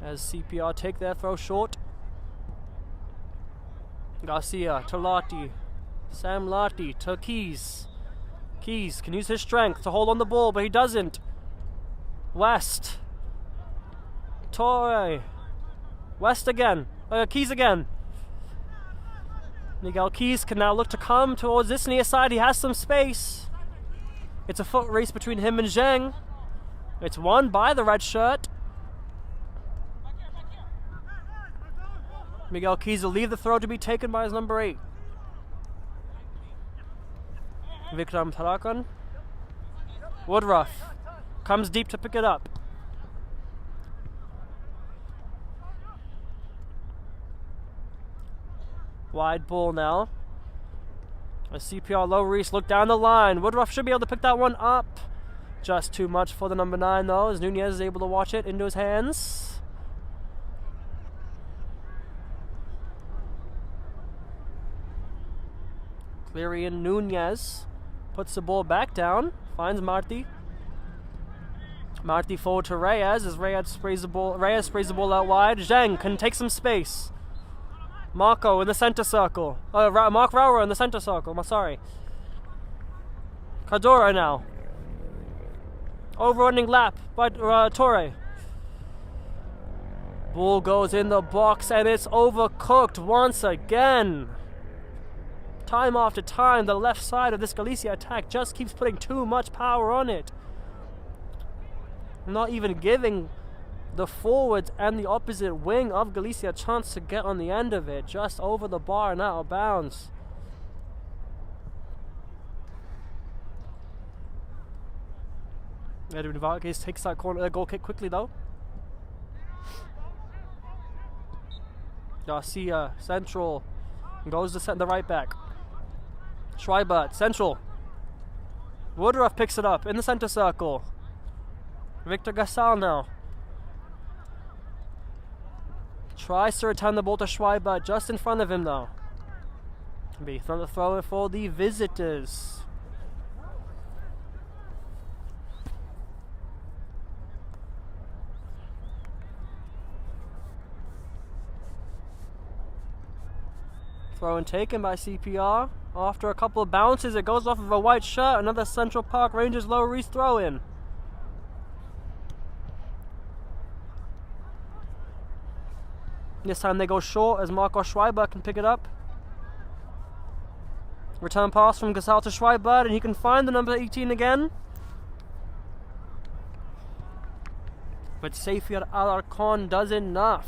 As CPR take their throw short. Garcia to Lottie. Sam Lottie to Keys. Keys can use his strength to hold on the ball, but he doesn't. West. Torre. West again. Keys again. Miguel Keys can now look to come towards this near side. He has some space. It's a foot race between him and Zheng. It's won by the red shirt. Miguel Keys will leave the throw to be taken by his number 8. Vikram Tarakan. Woodruff comes deep to pick it up. Wide ball now. A CPR low Reese look down the line. Woodruff should be able to pick that one up. Just too much for the number 9 though, as Nunez is able to watch it into his hands. Clearian Nunez puts the ball back down, finds Marty. Marty forward to Reyes as Reyes sprays the ball out wide. Zheng can take some space. Marco in the center circle. Mark Rauer in the center circle. I'm sorry. Cadora now. Overrunning lap by Torre. Ball goes in the box and it's overcooked once again. Time after time, the left side of this Galicia attack just keeps putting too much power on it. Not even giving the forwards and the opposite wing of Galicia a chance to get on the end of it. Just over the bar and out of bounds. Edwin Vargas takes that goal kick quickly though. Garcia, central. Goes to the right back. Schweibert, central. Woodruff picks it up in the center circle. Victor Gasal now. Tries to return the ball to Schweibert, just in front of him though. Be the throw for the visitors. Throw and taken by CPR. After a couple of bounces, it goes off of a white shirt. Another Central Park Rangers low Reese throw in. This time they go short as Marco Schweibert can pick it up. Return pass from Gasal to Schweibert, and he can find the number 18 again. but Seyfir Alarcon does enough.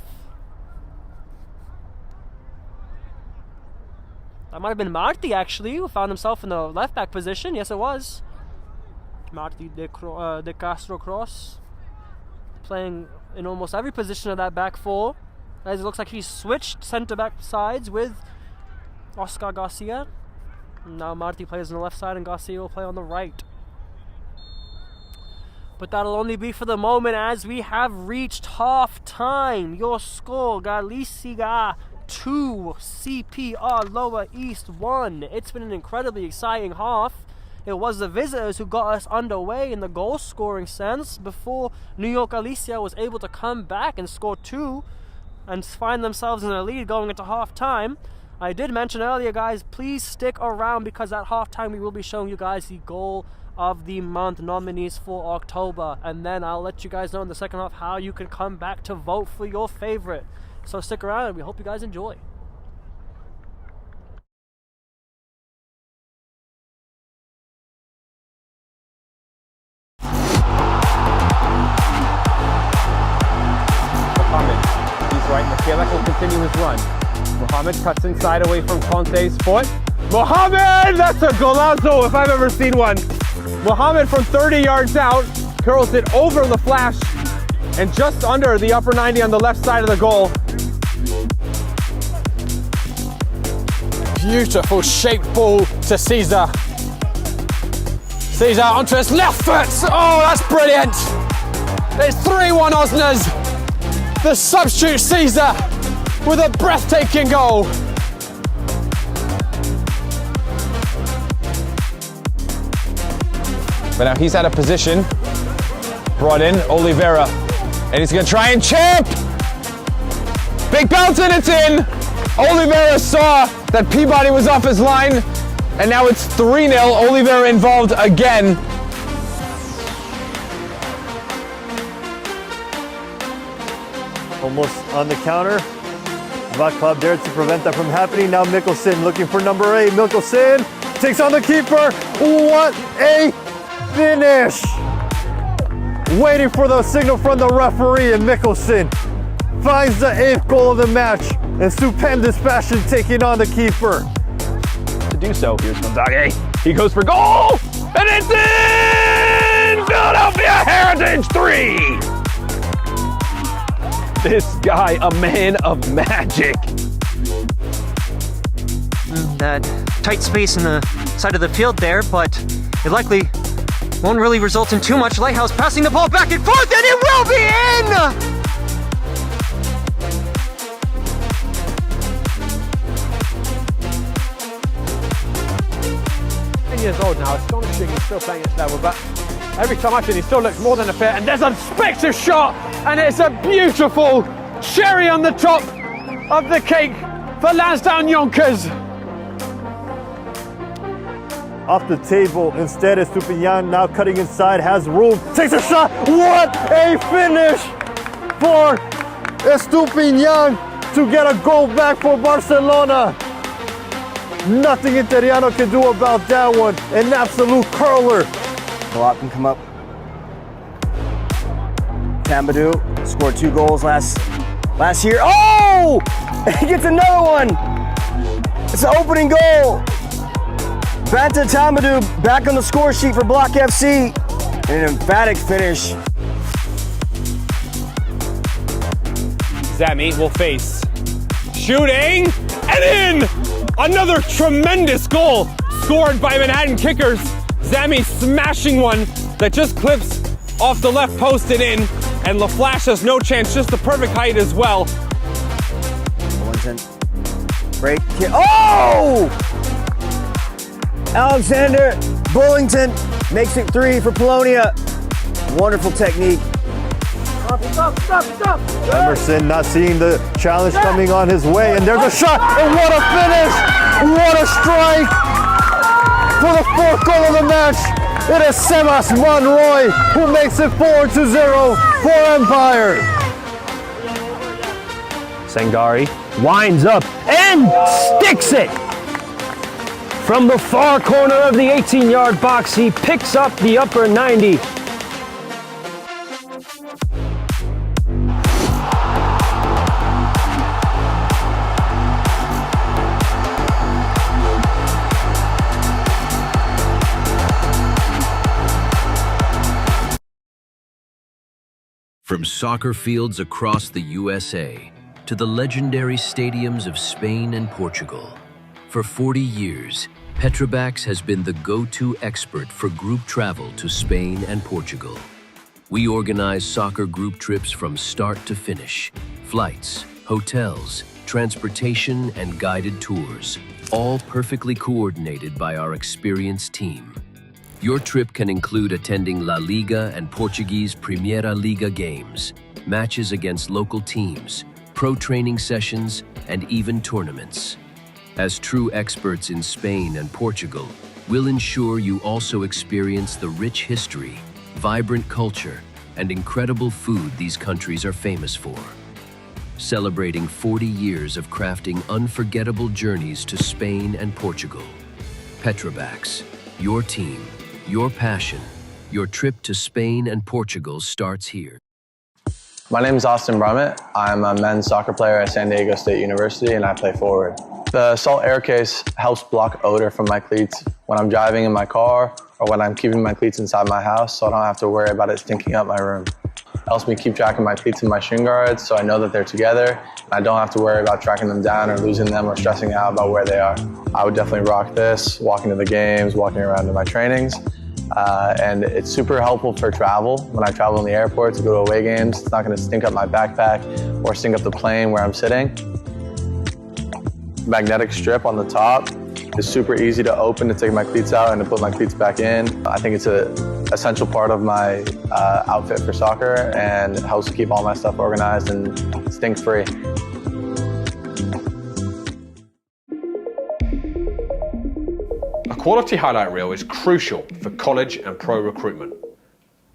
That might have been Marti, actually, who found himself in the left back position. Yes, it was. Marti de Castro Cross, playing in almost every position of that back four, as it looks like he switched centre-back sides with Oscar Garcia. Now Marti plays on the left side and Garcia will play on the right. But that'll only be for the moment, as we have reached half-time. Your score, Galicia 2, CPR Lower East 1. It's been an incredibly exciting half. It was the visitors who got us underway in the goal-scoring sense before New York Galicia was able to come back and score 2 and find themselves in the lead going into half-time. I did mention earlier, guys, please stick around, because at half-time we will be showing you guys the goal of the month nominees for October, and then I'll let you guys know in the second half how you can come back to vote for your favorite. So stick around and we hope you guys enjoy. He's right, Michaela will continue his run. Mohamed cuts inside away from Conte's foot. Mohamed! That's a golazo if I've ever seen one. Mohamed from 30 yards out curls it over the flash and just under the upper 90 on the left side of the goal. Beautiful shaped ball to Caesar. Caesar onto his left foot. Oh, that's brilliant. It's 3-1 Osners. The substitute Caesar with a breathtaking goal. But now he's out of position. Brought in Oliveira. And he's gonna try and chip. Big bounce and it's in. Oliveira saw that Peabody was off his line. And now it's 3-0. Oliveira involved again. Almost on the counter. Vaclav there to prevent that from happening. Now Mikkelsen looking for number 8. Mikkelsen takes on the keeper. What a finish! Waiting for the signal from the referee, and Mikkelsen finds the 8th goal of the match in stupendous fashion, taking on the keeper. To do so, here's Gonzaga. He goes for goal, and it's in! Philadelphia Heritage 3! This guy, a man of magic. That tight space in the side of the field there, but it likely won't really result in too much. Lighthouse passing the ball back and forth, and it will be in! 10 years old now, astonishing he's still playing at this level, but every time I've seen he still looks more than a fit, and there's a spectre shot, and it's a beautiful cherry on the top of the cake for Lansdowne Yonkers. Off the table, instead Estupinian now cutting inside, has room, takes a shot. What a finish for Estupinian to get a goal back for Barcelona. Nothing Interiano can do about that one. An absolute curler. A lot can come up. Tambadou scored 2 goals last year. Oh! He gets another one. It's the opening goal. Banta Tambadou back on the score sheet for Block FC. And an emphatic finish. Zami will face. Shooting and in! Another tremendous goal scored by Manhattan Kickers. Zami smashing one that just clips off the left post and in. And LaFlash has no chance, just the perfect height as well. Bullington. Break. Oh! Alexander Bullington makes it 3 for Polonia. Wonderful technique. Stop. Emerson not seeing the challenge coming on his way, and there's a shot, and what a finish! What a strike! For the 4th goal of the match, it is Sebas Monroy who makes it 4-0 for Empire. Sangari winds up and sticks it! From the far corner of the 18-yard box, he picks up the upper 90. From soccer fields across the USA to the legendary stadiums of Spain and Portugal, for 40 years, Petrobax has been the go-to expert for group travel to Spain and Portugal. We organize soccer group trips from start to finish, flights, hotels, transportation, and guided tours, all perfectly coordinated by our experienced team. Your trip can include attending La Liga and Portuguese Primeira Liga games, matches against local teams, pro training sessions, and even tournaments. As true experts in Spain and Portugal, we'll ensure you also experience the rich history, vibrant culture, and incredible food these countries are famous for. Celebrating 40 years of crafting unforgettable journeys to Spain and Portugal. Petrobax, your team, your passion, your trip to Spain and Portugal starts here. My name is Austin Brummett. I'm a men's soccer player at San Diego State University and I play forward. The Salt Air Case helps block odor from my cleats when I'm driving in my car or when I'm keeping my cleats inside my house so I don't have to worry about it stinking up my room. It helps me keep track of my cleats and my shin guards so I know that they're together and I don't have to worry about tracking them down or losing them or stressing out about where they are. I would definitely rock this, walking to the games, walking around to my trainings. And it's super helpful for travel. When I travel in the airport to go to away games, it's not going to stink up my backpack or stink up the plane where I'm sitting. Magnetic strip on the top is super easy to open to take my cleats out and to put my cleats back in. I think it's an essential part of my outfit for soccer and helps keep all my stuff organized and stink-free. A quality highlight reel is crucial for college and pro recruitment.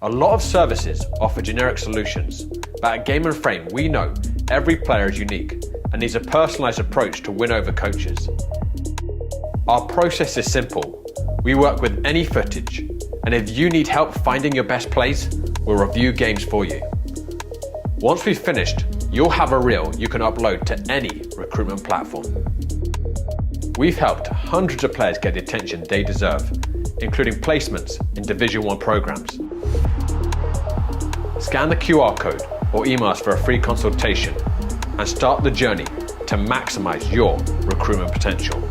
A lot of services offer generic solutions, but at Game and Frame we know every player is unique and needs a personalized approach to win over coaches. Our process is simple. We work with any footage, and if you need help finding your best plays, we'll review games for you. Once we've finished, you'll have a reel you can upload to any recruitment platform. We've helped hundreds of players get the attention they deserve, including placements in Division I programs. Scan the QR code or email us for a free consultation and start the journey to maximize your recruitment potential.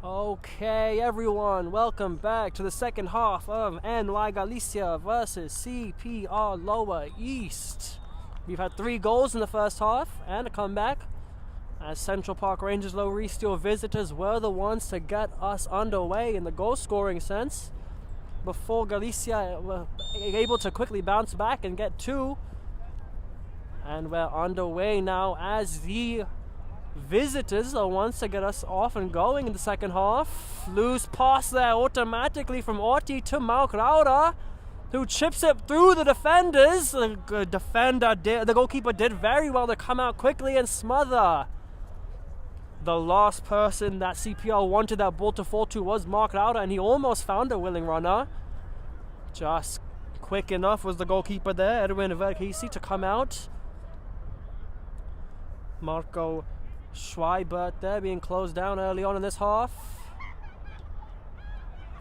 Okay, everyone, welcome back to the second half of NY Galicia versus CPR Lower East. We've had 3 goals in the first half and a comeback, as Central Park Rangers Lower East, your visitors, were the ones to get us underway in the goal scoring sense before Galicia were able to quickly bounce back and get 2. And we're underway now as the visitors are ones to get us off and going in the second half. Loose pass there automatically from Orti to Malkrauda, who chips it through the defenders. The goalkeeper did very well to come out quickly and smother. The last person that CPL wanted that ball to fall to was Mark Lauda, and he almost found a willing runner. Just quick enough was the goalkeeper there, Edwin Verghese, to come out. Marco Schweibert there being closed down early on in this half.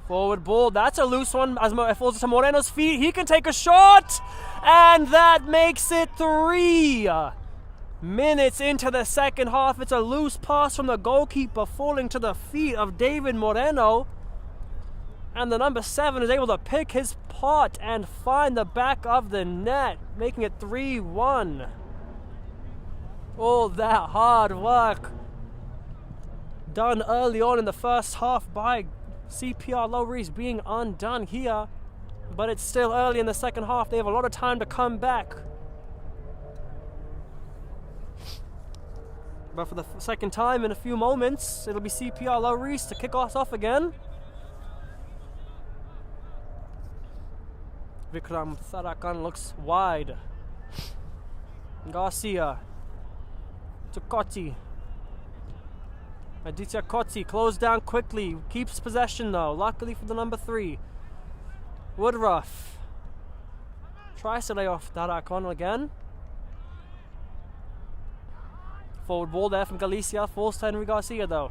Forward ball, that's a loose one as it falls to Moreno's feet. He can take a shot, and that makes it 3 minutes into the second half. It's a loose pass from the goalkeeper falling to the feet of David Moreno, and the number 7 is able to pick his pot and find the back of the net, making it 3-1. All that hard work done early on in the first half by CPR Lowries being undone here, but it's still early in the second half. They have a lot of time to come back. But for the second time in a few moments, it'll be CPR Lowries to kick us off again. Vikram Tharakan looks wide. Garcia to Kotti. Aditya Kotti closed down quickly, keeps possession though, luckily for the number 3. Woodruff tries to lay off Tharakan again. Forward ball there from Galicia, falls to Henry Garcia though.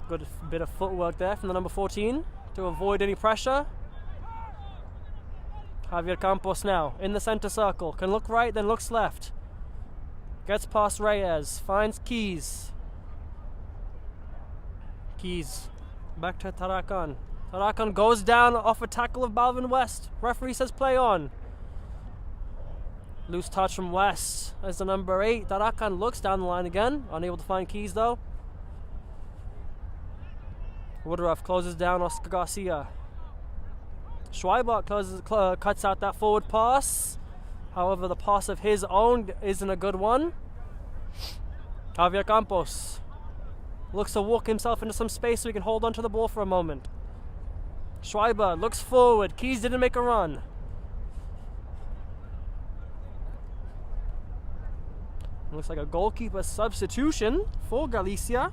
Good bit of footwork there from the number 14 to avoid any pressure. Javier Campos now in the center circle, can look right then looks left. Gets past Reyes, finds Keys. Keys back to Tarakan. Tarakan goes down off a tackle of Balvin West. Referee says play on. Loose touch from West as the number 8. Tarakan looks down the line again, unable to find Keys though. Woodruff closes down Oscar Garcia. Schweibert cuts out that forward pass. However, the pass of his own isn't a good one. Javier Campos looks to walk himself into some space so he can hold onto the ball for a moment. Schweibert looks forward. Keys didn't make a run. Looks like a goalkeeper substitution for Galicia,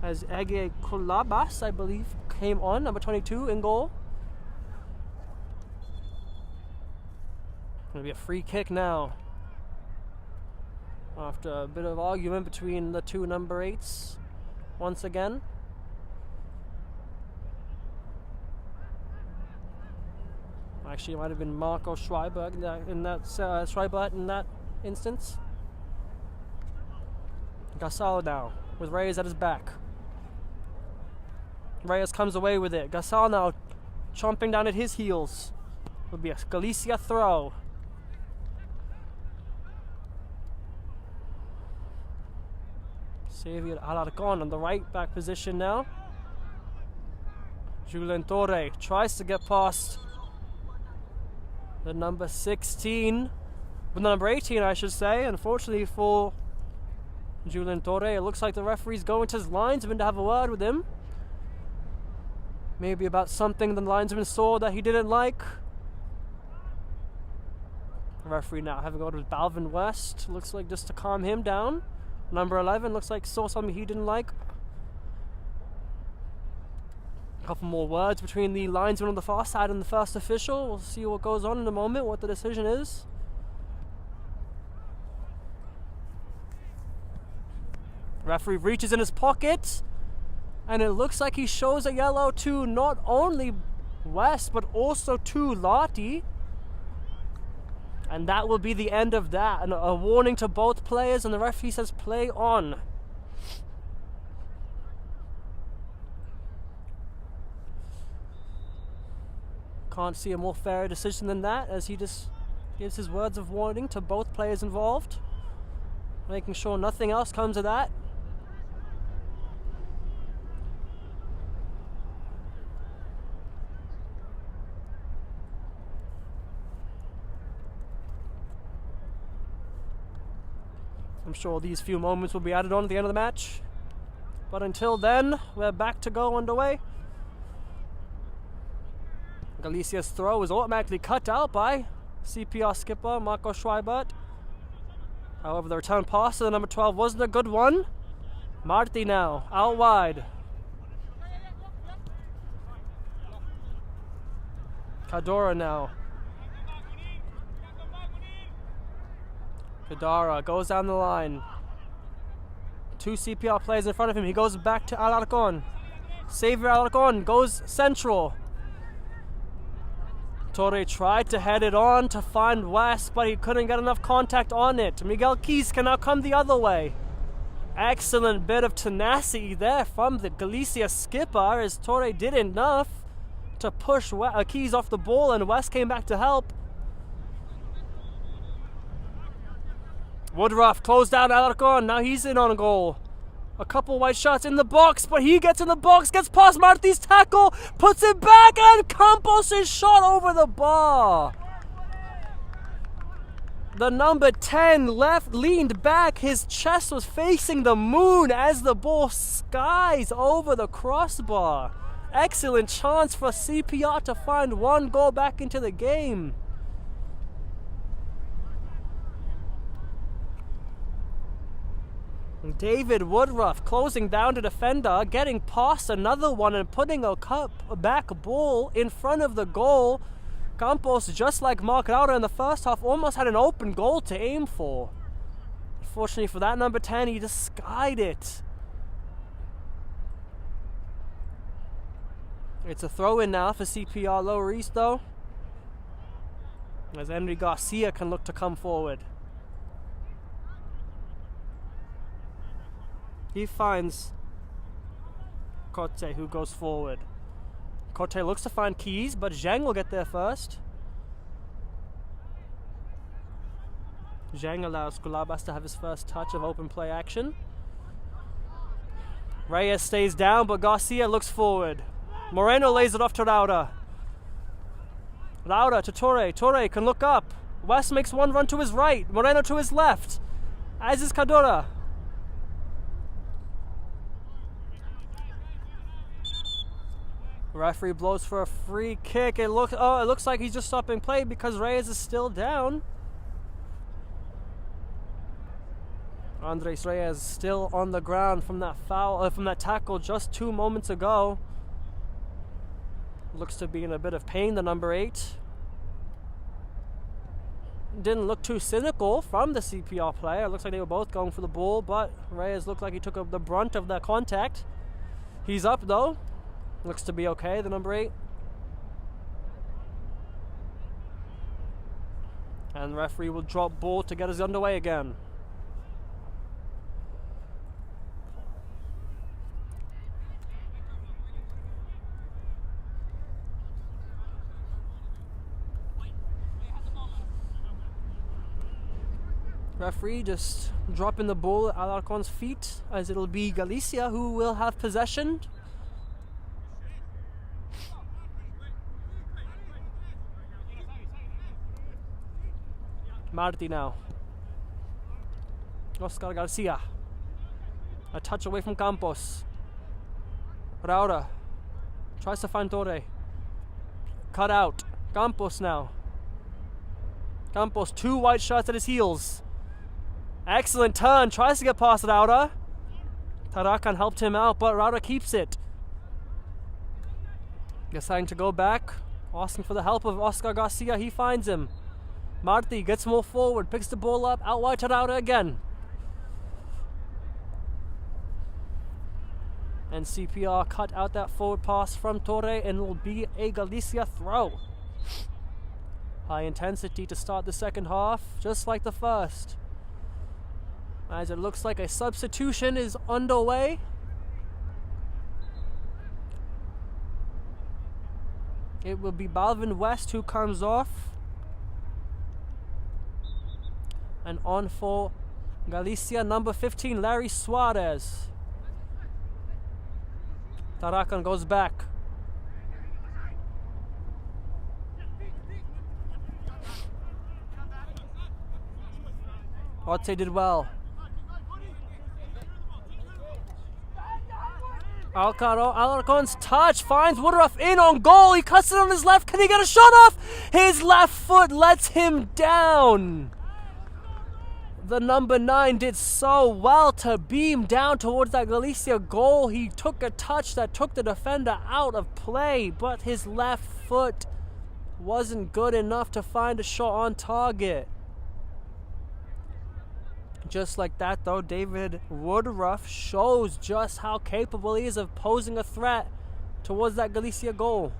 as Ege Kulabas, I believe, came on, number 22 in goal. Gonna be a free kick now, after a bit of argument between the two number 8s once again. Actually, it might have been Marco Schweibert in that instance. Gasal now with Reyes at his back. Reyes comes away with it. Gasal now chomping down at his heels. Would be a Galicia throw. Xavier Alarcon on the right back position now. Julen Torre tries to get past the number 16, but the number 18 I should say. Unfortunately for Julen Torre, it looks like the referee's going to his linesman to have a word with him. Maybe about something the linesman saw that he didn't like. The referee now having a word with Balvin West, looks like just to calm him down. Number 11 looks like saw something he didn't like. A couple more words between the linesman on the far side and the first official. We'll see what goes on in a moment, what the decision is. Referee reaches in his pocket, and it looks like he shows a yellow to not only West, but also to Lottie. And that will be the end of that. And a warning to both players, and the referee says play on. Can't see a more fair decision than that, as he just gives his words of warning to both players involved, making sure nothing else comes of that. I'm sure these few moments will be added on at the end of the match. But until then, we're back to go underway. Galicia's throw is automatically cut out by CPR skipper Marco Schweibert. However, the return pass to the number 12 wasn't a good one. Marti now, out wide. Cadora now. Cadara goes down the line. 2 CPR players in front of him. He goes back to Alarcon. Xavier Alarcon goes central. Torre tried to head it on to find West, but he couldn't get enough contact on it. Miguel Keys can now come the other way. Excellent bit of tenacity there from the Galicia skipper, as Torre did enough to push Keys off the ball, and West came back to help. Woodruff closed down Alarcon. Now he's in on goal. A couple white shots in the box, but he gets in the box, gets past Marti's tackle, puts it back, and Campos is shot over the bar. The number 10 leaned back. His chest was facing the moon as the ball skies over the crossbar. Excellent chance for CPR to find one goal back into the game. David Woodruff closing down the defender, getting past another one and putting a back ball in front of the goal. Campos, just like Mark Rauda in the first half, almost had an open goal to aim for. Unfortunately for that number 10, he just skied it. It's a throw-in now for CPR Lower East, though, as Henry Garcia can look to come forward. He finds Cote, who goes forward. Cote looks to find Keys, but Zhang will get there first. Zhang allows Kulabas to have his first touch of open play action. Reyes stays down, but Garcia looks forward. Moreno lays it off to Rauda. Rauda to Torre. Torre can look up. West makes one run to his right. Moreno to his left. As is Cadora. Referee blows for a free kick. It looks like he's just stopping play because Reyes is still down. Andres Reyes still on the ground from that from that tackle just 2 moments ago. Looks to be in a bit of pain, the number 8. Didn't look too cynical from the CPR player. Looks like they were both going for the ball, but Reyes looked like he took up the brunt of that contact. He's up though. Looks to be okay, the number 8. And the referee will drop ball to get us underway again. Referee just dropping the ball at Alarcon's feet, as it'll be Galicia who will have possession. Marti now. Oscar Garcia. A touch away from Campos. Rauda tries to find Torre. Cut out. Campos now. Campos, 2 wide shots at his heels. Excellent turn. Tries to get past Rauda. Tarakan helped him out, but Rauda keeps it. Deciding to go back. Asking for the help of Oscar Garcia. He finds him. Marti gets more forward, picks the ball up, out wide to Rauda again. And CPR cut out that forward pass from Torre, and it will be a Galicia throw. High intensity to start the second half, just like the first. As it looks like a substitution is underway. It will be Balvin West who comes off. And on for Galicia, number 15, Larry Suarez. Tarakan goes back. Otse did well. Alarcon's touch finds Woodruff in on goal. He cuts it on his left. Can he get a shot off? His left foot lets him down. The number 9 did so well to beam down towards that Galicia goal. He took a touch that took the defender out of play, but his left foot wasn't good enough to find a shot on target. Just like that, though, David Woodruff shows just how capable he is of posing a threat towards that Galicia goal.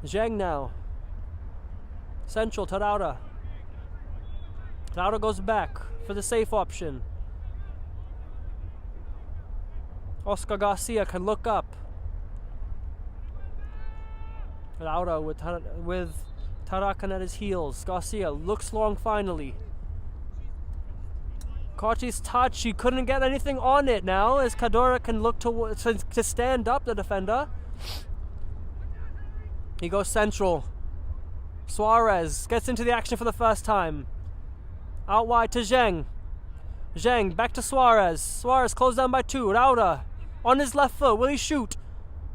Zheng now. Central, Tarauda. Tarauda goes back for the safe option. Oscar Garcia can look up. Tarauda with Tarakan at his heels. Garcia looks long finally. Kochi's touch, he couldn't get anything on it now as Cadora can look to stand up the defender. He goes central. Suarez gets into the action for the first time. Out wide to Zheng. Zheng back to Suarez. Suarez closed down by 2. Rauda on his left foot. Will he shoot?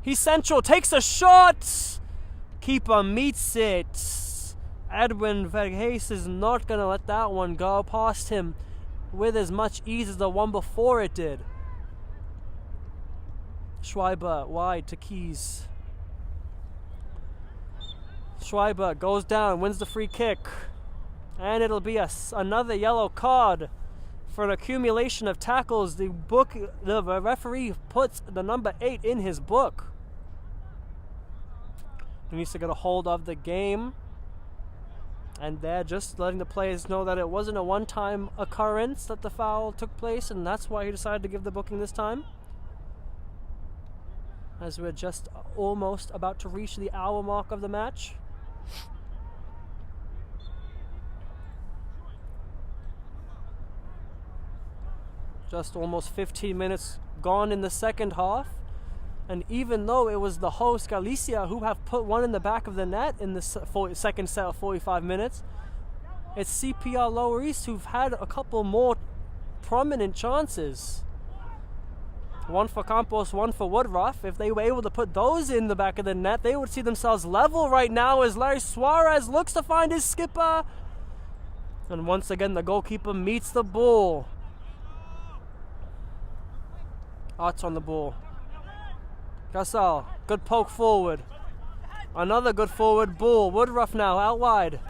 He's central. Takes a shot. Keeper meets it. Edwin Vergés is not going to let that one go past him with as much ease as the one before it did. Schreiber wide to Keys. Schreiber goes down, wins the free kick. And it'll be another yellow card for an accumulation of tackles. The referee puts the number 8 in his book. He needs to get a hold of the game. And they're just letting the players know that it wasn't a one-time occurrence that the foul took place, and that's why he decided to give the booking this time. As we're just almost about to reach the hour mark of the match. Just almost 15 minutes gone in the second half. And even though it was the host Galicia who have put one in the back of the net in the second set of 45 minutes, it's CPR Lower East who've had a couple more prominent chances. One for Campos, one for Woodruff. If they were able to put those in the back of the net, they would see themselves level right now as Larry Suarez looks to find his skipper. And once again, the goalkeeper meets the ball. Arts on the ball. Gasol, good poke forward. Another good forward ball. Woodruff now out wide.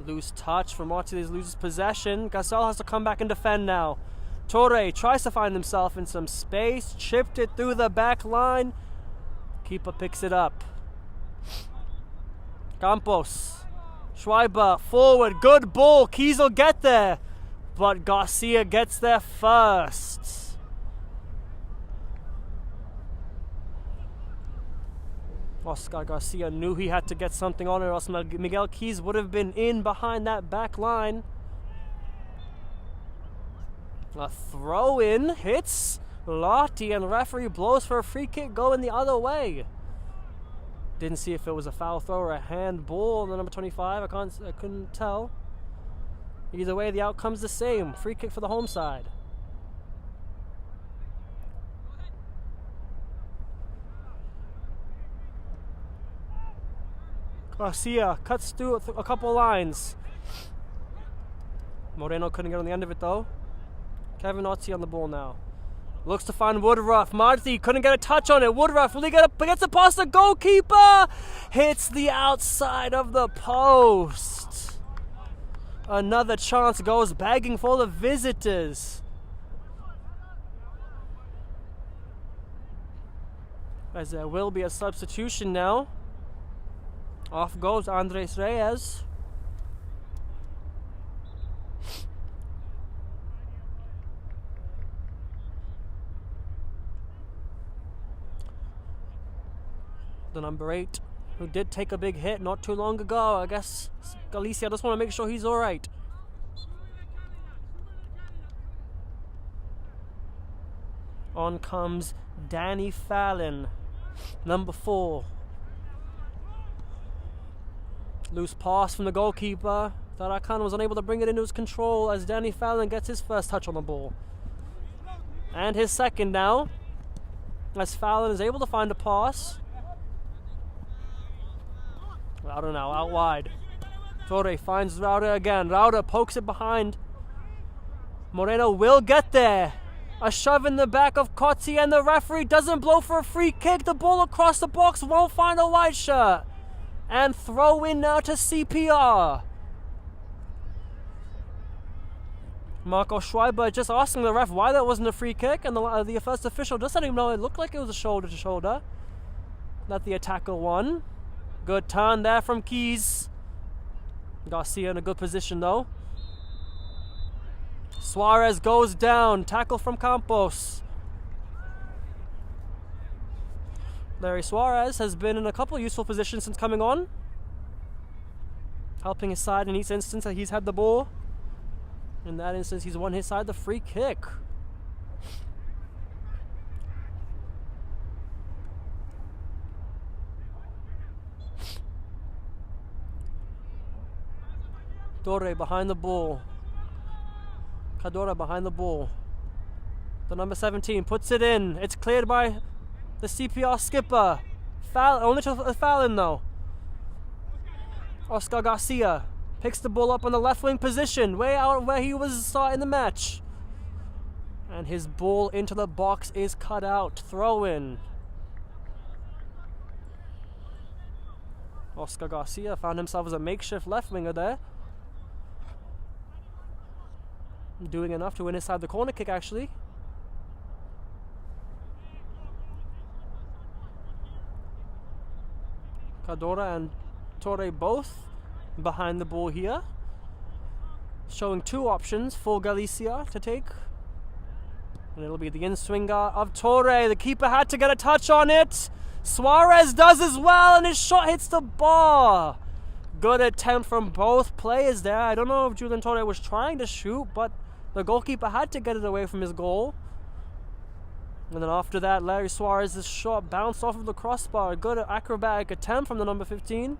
Loose touch from Martinez, loses possession. Gasol has to come back and defend now. Torre tries to find himself in some space. Chipped it through the back line. Keeper picks it up. Campos. Schreiber forward. Good ball. Keys will get there. But Garcia gets there first. Oscar Garcia knew he had to get something on it, or else Miguel Keys would have been in behind that back line. A throw in hits Lottie, and referee blows for a free kick going the other way. Didn't see if it was a foul throw or a handball. The number 25, I couldn't tell. Either way, the outcome's the same. Free kick for the home side. Garcia cuts through a couple lines. Moreno couldn't get on the end of it, though. Kevin Otzi on the ball now. Looks to find Woodruff. Marty couldn't get a touch on it. Woodruff really gets it past the goalkeeper. Hits the outside of the post. Another chance goes begging for the visitors. As there will be a substitution now. Off goes Andres Reyes. The number 8, who did take a big hit not too long ago. I guess Galicia just want to make sure he's all right. On comes Danny Fallon, number 4. Loose pass from the goalkeeper. Tarakan was unable to bring it into his control as Danny Fallon gets his first touch on the ball. And his second now, as Fallon is able to find a pass. Rauda now, out wide. Torre finds Rauda again. Rauda pokes it behind. Moreno will get there. A shove in the back of Cotti, and the referee doesn't blow for a free kick. The ball across the box won't find a white shirt. And throw in now to CPR. Marco Schreiber just asking the ref why that wasn't a free kick, and the first official just letting him know it looked like it was a shoulder to shoulder that the attacker won. Good turn there from Keys. Garcia in a good position though. Suarez goes down. Tackle from Campos. Larry Suarez has been in a couple of useful positions since coming on, helping his side in each instance that he's had the ball. In that instance, he's won his side the free kick. Torre behind the ball. Cadora behind the ball. The number 17 puts it in. It's cleared by the CPR skipper. Foul, only to Fallon though. Oscar Garcia picks the ball up on the left wing position, way out where he was starting the match. And his ball into the box is cut out. Throw in. Oscar Garcia found himself as a makeshift left winger there. Doing enough to win inside the corner kick actually. Cadora and Torre both behind the ball here, showing two options for Galicia to take, and it'll be the in-swinger of Torre. The keeper had to get a touch on it. Suarez does as well, and his shot hits the bar. Good attempt from both players there. I don't know if Julian Torre was trying to shoot, but the goalkeeper had to get it away from his goal. And then after that, Larry Suarez's shot bounced off of the crossbar. A good acrobatic attempt from the number 15.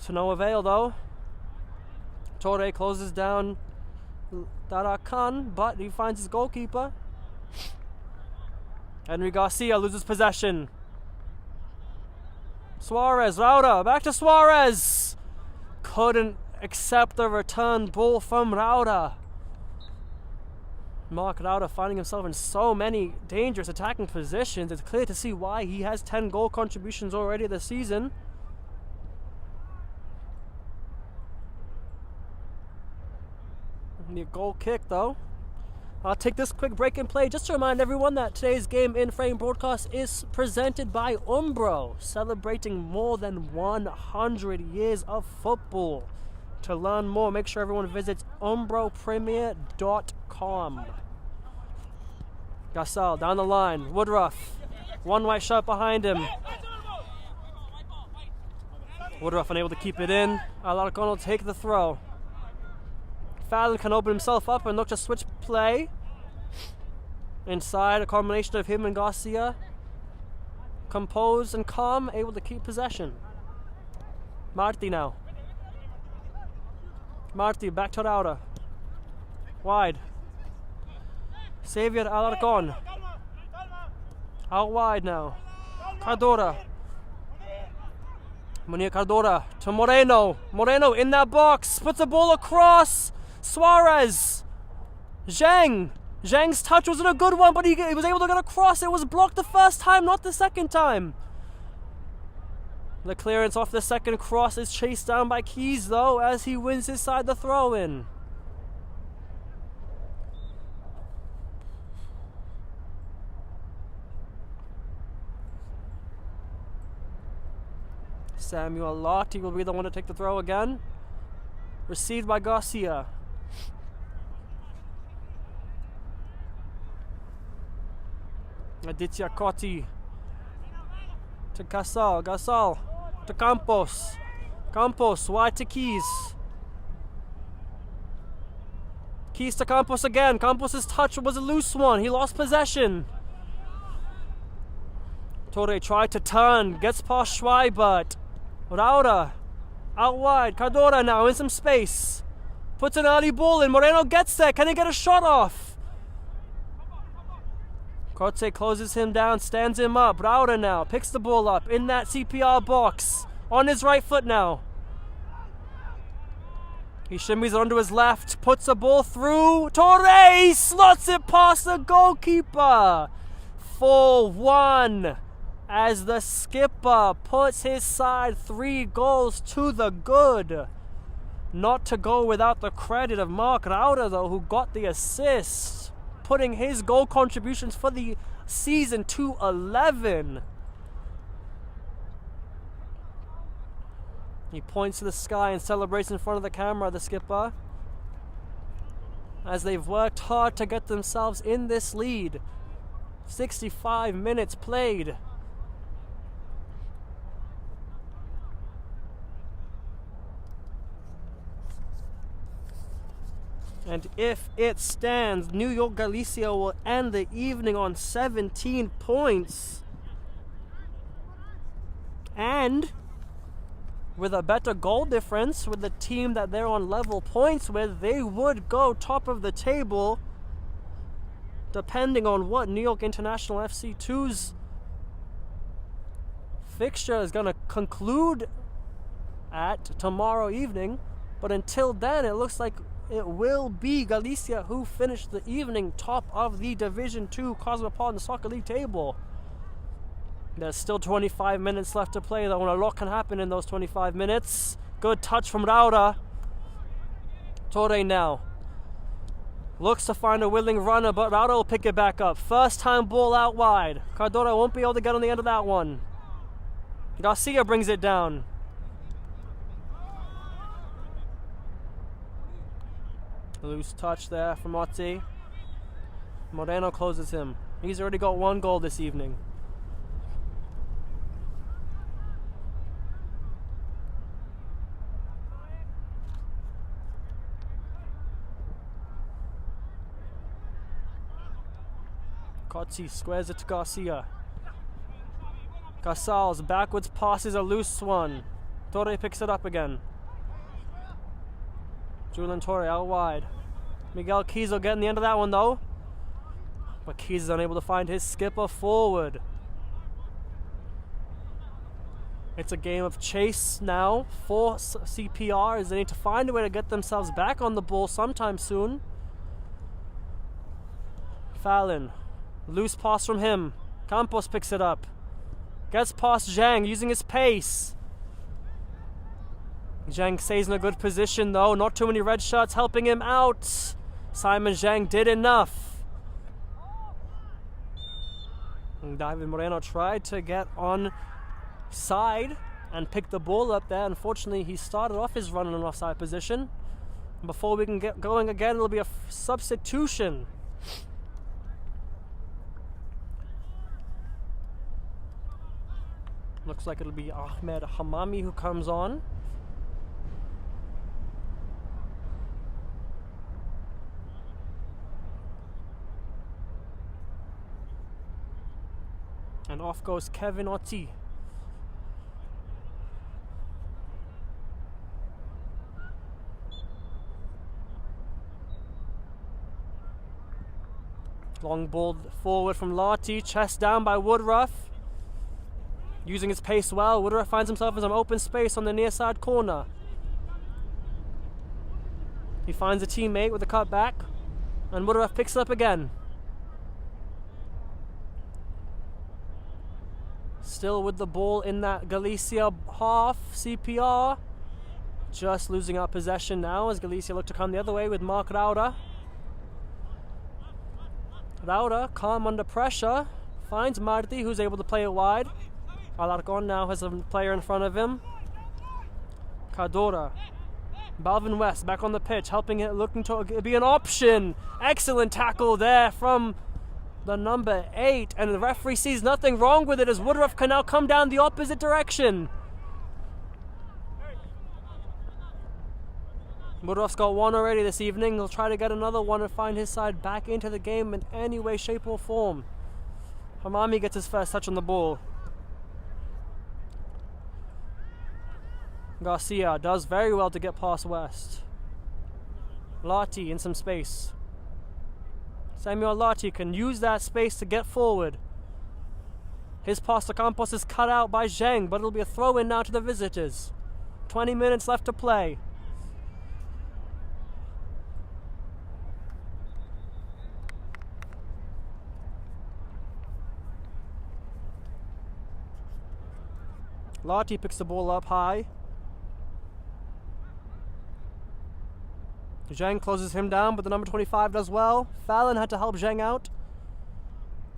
To no avail though. Torre closes down Tarakan, but he finds his goalkeeper. Henry Garcia loses possession. Suarez, Rauda, back to Suarez. Couldn't accept the return ball from Rauda. Mark Rauda finding himself in so many dangerous attacking positions. It's clear to see why he has 10 goal contributions already this season. The goal kick though. I'll take this quick break and play just to remind everyone that today's Game in Frame broadcast is presented by Umbro, celebrating more than 100 years of football. To learn more, make sure everyone visits umbropremier.com. Gasol down the line. Woodruff. One white shirt behind him. Woodruff unable to keep it in. Alarcon will take the throw. Fallon can open himself up and look to switch play. Inside, a combination of him and Garcia. Composed and calm, able to keep possession. Marti now. Marti back to Rauda. Wide. Xavier Alarcon. Out wide now. Cardora. Munir Cardora to Moreno. Moreno in that box. Puts the ball across. Suarez. Zhang. Zhang's touch wasn't a good one, but he was able to get across. It was blocked the first time, not the second time. The clearance off the second cross is chased down by Keys, though, as he wins his side the throw-in. Samuel Lotti will be the one to take the throw again. Received by Garcia. Aditya Cotti to Gasol. Gasol to Campos. Campos wide to Keys. Keys to Campos again. Campos' touch was a loose one. He lost possession. Torre tried to turn. Gets past Schweibert. Rauda Out wide, Cardora now in some space. Puts an early ball in, Moreno gets there, can he get a shot off? Corte closes him down, stands him up. Rauda now picks the ball up in that CPR box. On his right foot now. He shimmies it onto his left, puts the ball through. Torre slots it past the goalkeeper. 4-1 as the skipper puts his side 3 goals to the good. Not to go without the credit of Mark Rauda though, who got the assist, putting his goal contributions for the season to 11. He points to the sky and celebrates in front of the camera, the skipper, as they've worked hard to get themselves in this lead. 65 minutes played. And if it stands, New York Galicia will end the evening on 17 points. And with a better goal difference, with the team that they're on level points with, they would go top of the table, depending on what New York International FC 2's fixture is going to conclude at tomorrow evening. But until then, it looks like it will be Galicia who finished the evening top of the Division 2 Cosmopolitan Soccer League table. There's still 25 minutes left to play though, and a lot can happen in those 25 minutes. Good touch from Rauda. Torre now looks to find a willing runner, but Rauda will pick it back up. First time ball out wide. Cardora won't be able to get on the end of that one. Garcia brings it down. Loose touch there from Otti. Moreno closes him. He's already got 1 goal this evening. Cozzi squares it to Garcia. Casals backwards passes a loose one. Torre picks it up again. Julian Torre out wide. Miguel Keys will get in the end of that one though. But Keys is unable to find his skipper forward. It's a game of chase now for CPR as they need to find a way to get themselves back on the ball sometime soon. Fallon. Loose pass from him. Campos picks it up. Gets past Zhang using his pace. Zhang stays in a good position though. Not too many red shirts helping him out. Simon Zhang did enough. And David Moreno tried to get on side and pick the ball up there. Unfortunately, he started off his run in an offside position. Before we can get going again, it'll be a substitution. Looks like it'll be Ahmed Hamami who comes on. And off goes Kevin Otti. Long ball forward from Lati, chest down by Woodruff. Using his pace well, Woodruff finds himself in some open space on the near side corner. He finds a teammate with a cut back, and Woodruff picks it up again. Still with the ball in that Galicia half, CPR. Just losing out possession now as Galicia look to come the other way with Mark Rauda. Rauda, calm under pressure, finds Marti, who's able to play it wide. Alarcon now has a player in front of him. Cardora. Balvin West back on the pitch, helping it, looking to be an option. Excellent tackle there from the number 8, and the referee sees nothing wrong with it as Woodruff can now come down the opposite direction. Woodruff's got 1 already this evening. He'll try to get another one and find his side back into the game in any way, shape or form. Hamami gets his first touch on the ball. Garcia does very well to get past West. Lottie in some space. Samuel Lottie can use that space to get forward. His pass to Campos is cut out by Zheng, but it'll be a throw-in now to the visitors. 20 minutes left to play. Lottie picks the ball up high. Zheng closes him down, but the number 25 does well. Fallon had to help Zheng out.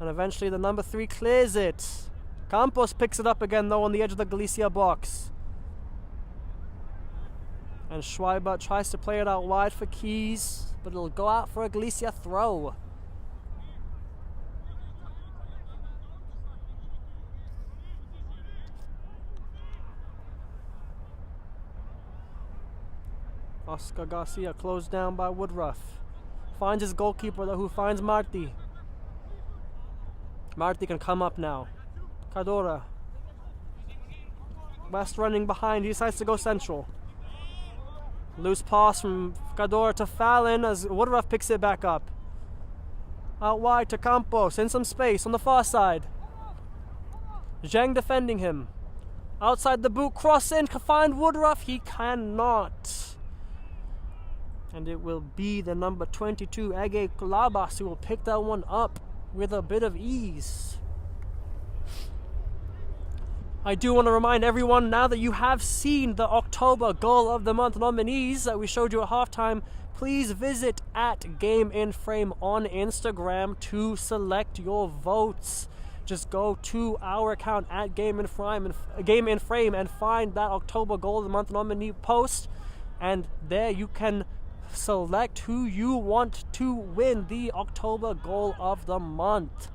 And eventually the number 3 clears it. Campos picks it up again though on the edge of the Galicia box. And Schweibert tries to play it out wide for Keys, but it'll go out for a Galicia throw. Oscar Garcia closed down by Woodruff. Finds his goalkeeper though, who finds Marti. Marti can come up now. Cadora. West running behind, he decides to go central. Loose pass from Cadora to Fallon as Woodruff picks it back up. Out wide to Campos, in some space on the far side. Zheng defending him. Outside the boot, cross in, can find Woodruff, he cannot. And it will be the number 22, Ege Kulabas, who will pick that one up with a bit of ease. I do want to remind everyone now that you have seen the October Goal of the Month nominees that we showed you at halftime, please visit at Game in Frame on Instagram to select your votes. Just go to our account at Game in Frame and find that October Goal of the Month nominee post, and there you can select who you want to win the October Goal of the Month.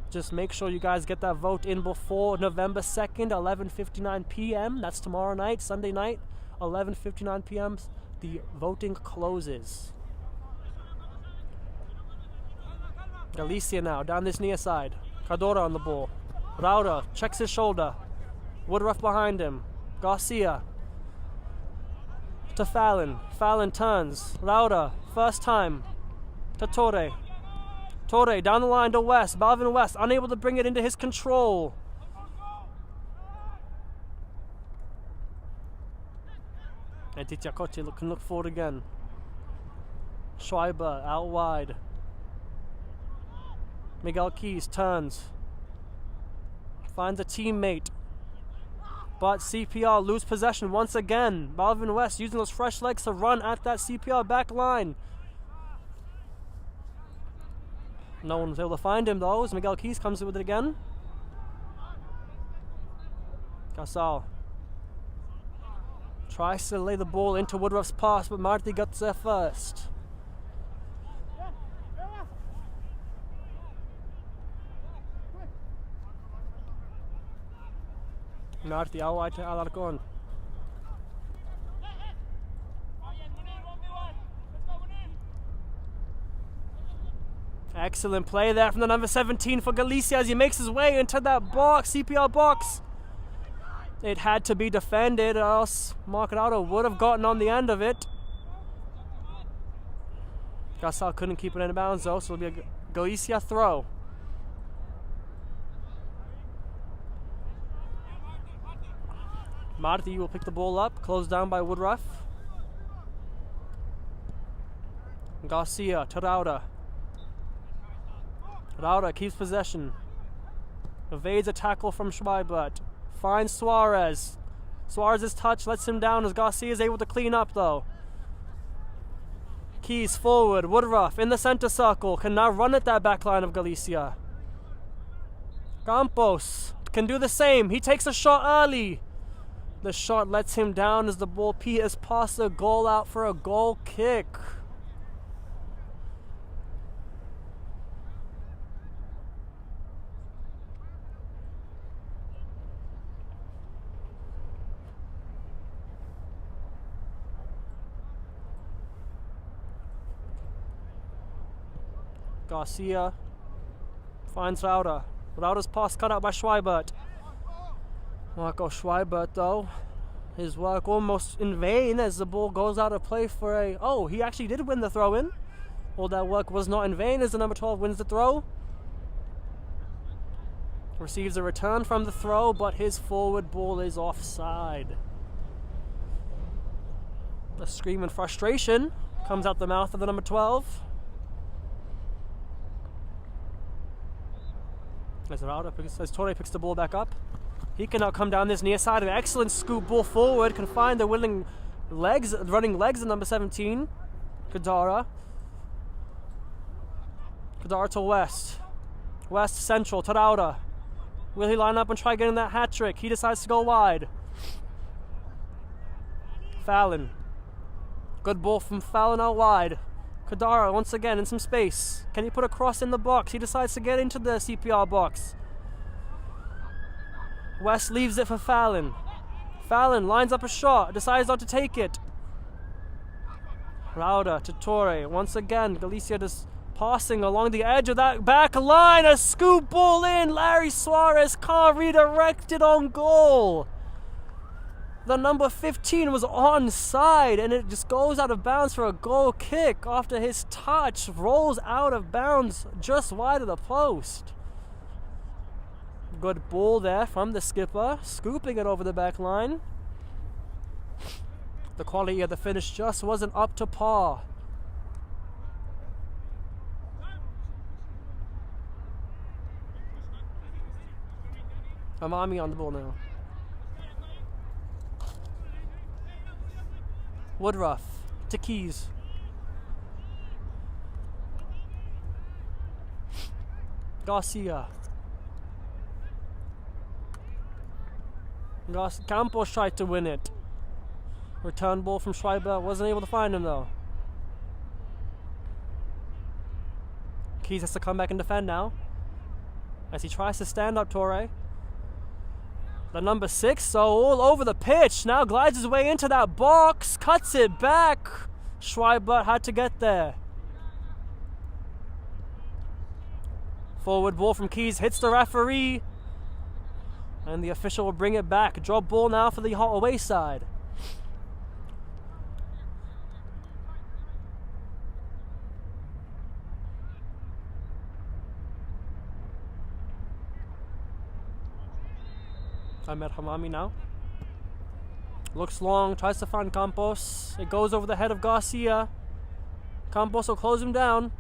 Just make sure you guys get that vote in before November 2nd, 11:59 p.m. That's tomorrow night, Sunday night, 11:59 p.m. The voting closes. Galicia now, down this near side. Cadora on the ball. Rauda checks his shoulder. Woodruff behind him. Garcia to Fallon. Fallon turns. Rauda, first time. To Torre. Torre down the line to West. Balvin West unable to bring it into his control. And Titiakoche can look forward again. Schreiber out wide. Miguel Keys turns. Finds a teammate. But CPR lose possession once again. Balvin West using those fresh legs to run at that CPR back line. No one was able to find him though, as Miguel Keys comes in with it again. Casal tries to lay the ball into Woodruff's pass, but Marti gets there first. Marti out wide to Alarcon. Excellent play there from the number 17 for Galicia as he makes his way into that box, CPR box. It had to be defended or else Marcarado would have gotten on the end of it. Gasal couldn't keep it in bounds though, so it'll be a Galicia throw. Marti will pick the ball up, closed down by Woodruff. Garcia to Rauda. Rauda keeps possession. Evades a tackle from Schweibert. Finds Suarez. Suarez's touch lets him down as Garcia is able to clean up though. Keys forward. Woodruff in the center circle. Can now run at that back line of Galicia. Campos can do the same. He takes a shot early. The shot lets him down as the ball peters past the goal out for a goal kick. Garcia finds Rauda. Rauda's pass cut out by Schweibert. Marco Schweibert though His work almost in vain as the ball goes out of play for a... Oh, he actually did win the throw-in. All that work was not in vain as the number 12 wins the throw. Receives a return from the throw, but his forward ball is offside. A scream in frustration comes out the mouth of the number 12. As Torre picks the ball back up. He can now come down this near side. An excellent scoop ball forward. Can find the running legs of number 17. Kadara. Kadara to West. West central. Tarauda. Will he line up and try getting that hat trick? He decides to go wide. Fallon. Good ball from Fallon out wide. Kadara once again in some space. Can he put a cross in the box? He decides to get into the CPR box. West leaves it for Fallon. Fallon lines up a shot. Decides not to take it. Rauda to Torre. Once again, Galicia just passing along the edge of that back line. A scoop ball in. Larry Suarez can't redirect it on goal. The number 15 was onside and it just goes out of bounds for a goal kick after his touch rolls out of bounds just wide of the post. Good ball there from the skipper, scooping it over the back line. The quality of the finish just wasn't up to par. Amami on the ball now. Woodruff to Keys. Garcia. Campos tried to win it. Return ball from Schreiber. Wasn't able to find him though. Keys has to come back and defend now. As he tries to stand up Torre. The number 6, so all over the pitch. Now glides his way into that box. Cuts it back. Schreiber had to get there. Forward ball from Keys hits the referee. And the official will bring it back. Drop ball now for the away side. Ahmed Hamami now. Looks long, tries to find Campos. It goes over the head of Garcia. Campos will close him down.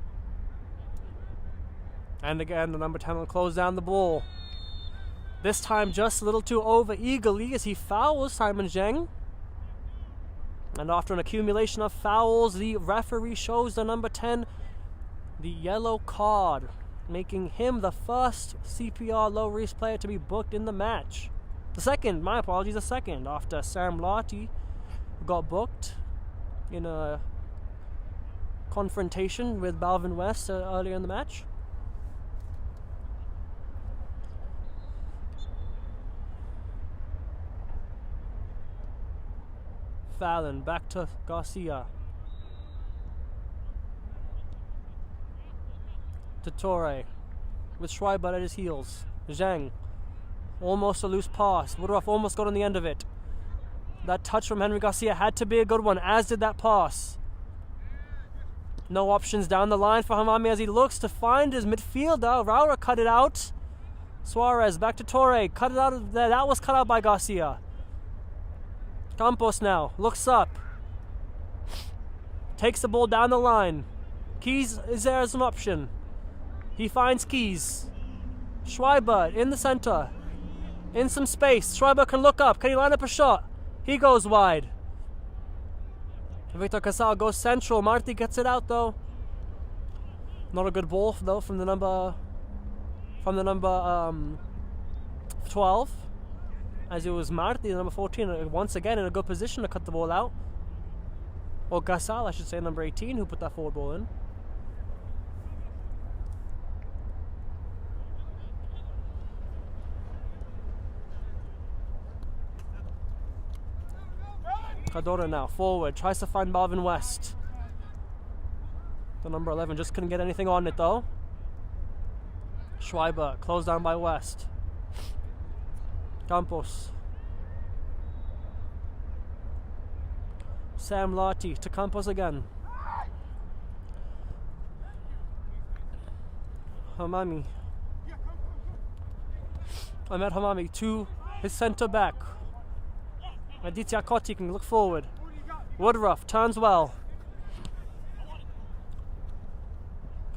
And again, the number 10 will close down the ball. This time just a little too over eagerly as he fouls Simon Zheng. And after an accumulation of fouls, the referee shows the number 10 the yellow card, making him the first CPR low risk player to be booked in the match. The second after Sam Lottie got booked in a confrontation with Balvin West earlier in the match. Fallon back to Garcia. To Torre with Schreiber at his heels. Zhang. Almost a loose pass. Woodruff almost got on the end of it. That touch from Henry Garcia had to be a good one, as did that pass. No options down the line for Hamami as he looks to find his midfielder. Raura cut it out. Suarez back to Torre. Cut it out of there. That was cut out by Garcia. Campos now looks up. Takes the ball down the line. Keys is there as an option. He finds Keys. Schreiber in the center. In some space. Schreiber can look up. Can he line up a shot? He goes wide. Victor Casal goes central. Marti gets it out though. Not a good ball though from the number 12. As it was Marti, the number 14, once again in a good position to cut the ball out. Or Casal, I should say, number 18, who put that forward ball in. Cadora now, forward, tries to find Balvin West. The number 11 just couldn't get anything on it though. Schreiber, closed down by West. Campos. Sam Lottie to Campos again. Hamami. Ahmed Hamami to his centre back. Aditya Koti can look forward. Woodruff turns well.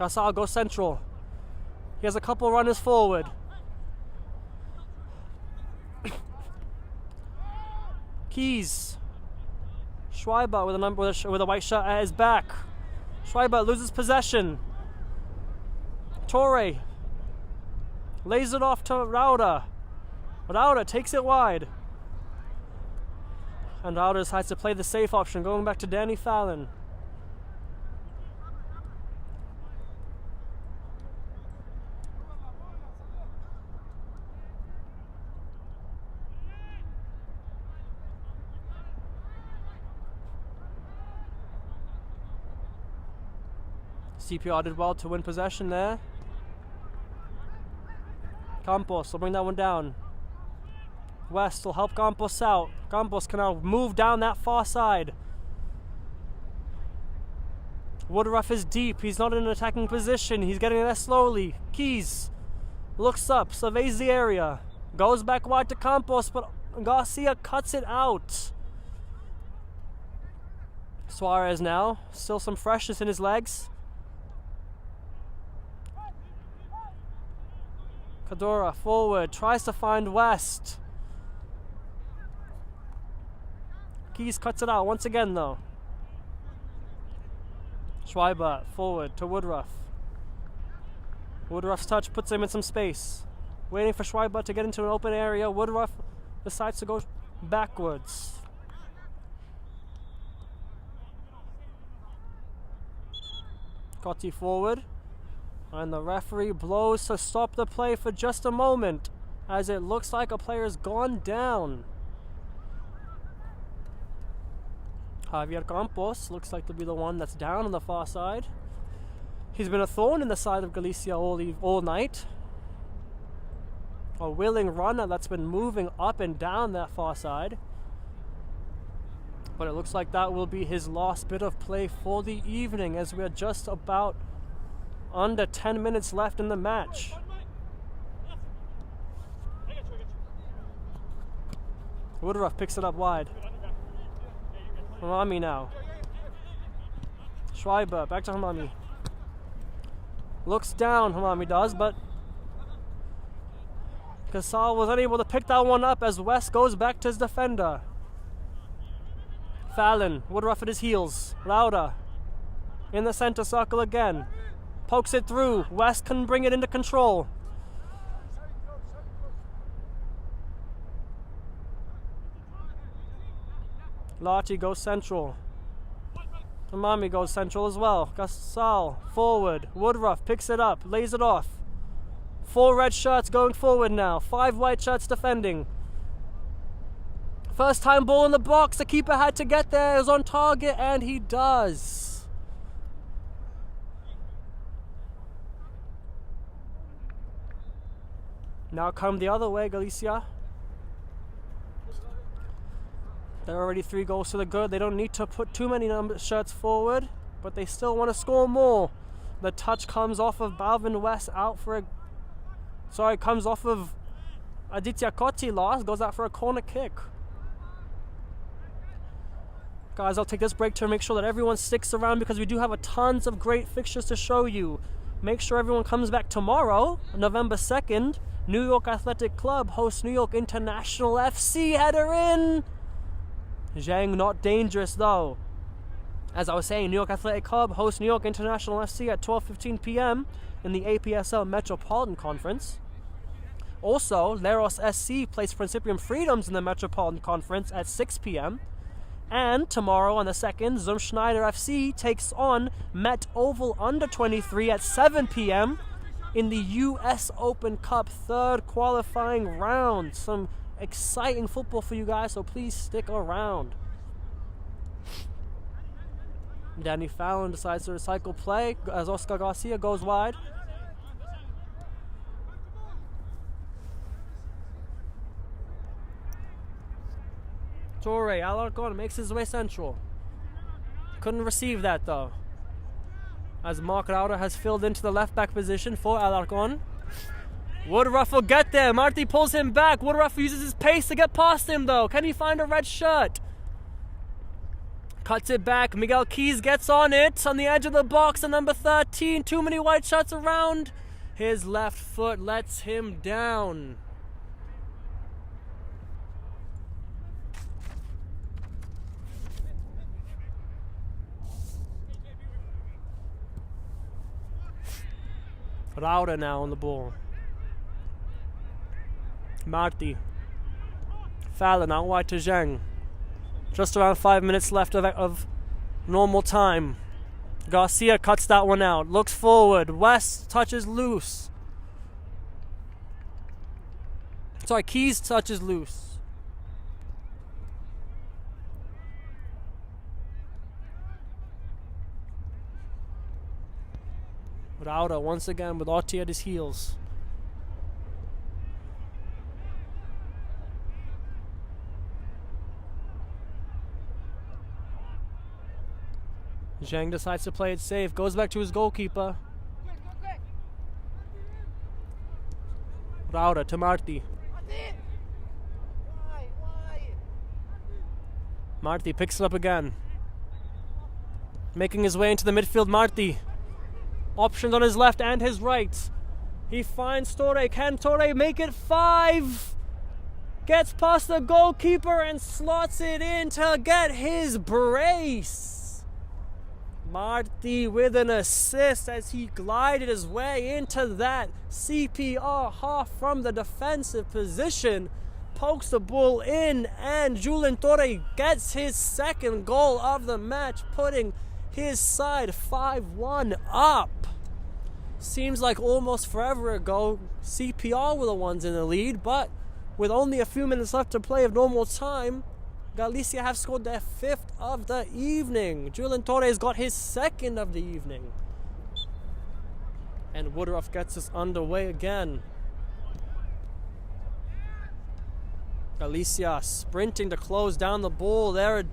Gasal goes central. He has a couple runners forward. Keys. Schreiber with a white shirt at his back. Schreiber loses possession. Torre lays it off to Rauda. Rauda takes it wide. And Rauda decides to play the safe option, going back to Danny Fallon. CPR did well to win possession there. Campos will bring that one down. West will help Campos out. Campos can now move down that far side. Woodruff is deep. He's not in an attacking position. He's getting there slowly. Keys looks up, surveys the area. Goes back wide to Campos, but Garcia cuts it out. Suarez now. Still some freshness in his legs. Cadora forward, tries to find West. Keys cuts it out once again though. Schreiber forward to Woodruff. Woodruff's touch puts him in some space. Waiting for Schreiber to get into an open area. Woodruff decides to go backwards. Cotti forward. And the referee blows to stop the play for just a moment, as it looks like a player's gone down. Javier Campos looks like to be the one that's down on the far side. He's been a thorn in the side of Galicia all night. A willing runner that's been moving up and down that far side. But it looks like that will be his last bit of play for the evening, as we're just about under 10 minutes left in the match. Woodruff picks it up wide. Hamami now. Schreiber, back to Hamami. Looks down, Hamami does, but Casal was unable to pick that one up as West goes back to his defender. Fallon, Woodruff at his heels. Lauda in the center circle again. Pokes it through. West can bring it into control. Lati goes central. Hamami goes central as well. Gasal forward. Woodruff picks it up, lays it off. 4 red shirts going forward now. 5 white shirts defending. First time ball in the box. The keeper had to get there. It was on target, and he does. Now come the other way, Galicia. They're already 3 goals to the good. They don't need to put too many shirts forward, but they still want to score more. The touch comes off of Balvin West out for a... Sorry, comes off of Aditya Koti last, goes out for a corner kick. Guys, I'll take this break to make sure that everyone sticks around because we do have tons of great fixtures to show you. Make sure everyone comes back tomorrow, November 2nd. New York Athletic Club hosts New York International FC. Header in! Zhang not dangerous though. As I was saying, New York Athletic Club hosts New York International FC at 12:15 p.m. in the APSL Metropolitan Conference. Also, Leros SC plays Principium Freedoms in the Metropolitan Conference at 6 p.m. And tomorrow on the 2nd, Zum Schneider FC takes on Met Oval Under 23 at 7 p.m. in the US Open Cup 3rd qualifying round. Some exciting football for you guys, so please stick around. Danny Fallon decides to recycle play as Oscar Garcia goes wide. Torre Alarcon makes his way central. Couldn't receive that though. As Mark Rauda has filled into the left back position for Alarcon. Woodruff will get there. Marty pulls him back. Woodruff uses his pace to get past him though. Can he find a red shirt? Cuts it back. Miguel Keys gets on it on the edge of the box. And number 13, too many white shirts around. His left foot lets him down. Rauda now on the ball. Marty. Fallon out wide to Zhang. Just around 5 minutes left of normal time. Garcia cuts that one out. Looks forward. West touches loose. Sorry, Keys touches loose. Rauda once again with Otti at his heels. Zhang decides to play it safe, goes back to his goalkeeper. Rauda to Marty. Marty picks it up again. Making his way into the midfield, Marty. Options on his left and his right. He finds Torre. Can Torre make it 5? Gets past the goalkeeper and slots it in to get his brace. Marty with an assist as he glided his way into that CPR half from the defensive position. Pokes the ball in and Julian Torre gets his second goal of the match, putting his side 5-1 up. Seems like almost forever ago CPR were the ones in the lead, but with only a few minutes left to play of normal time, Galicia have scored their 5th of the evening. Julian Torres got his 2nd of the evening. And Woodruff gets us underway again. Galicia sprinting to close down the ball. They're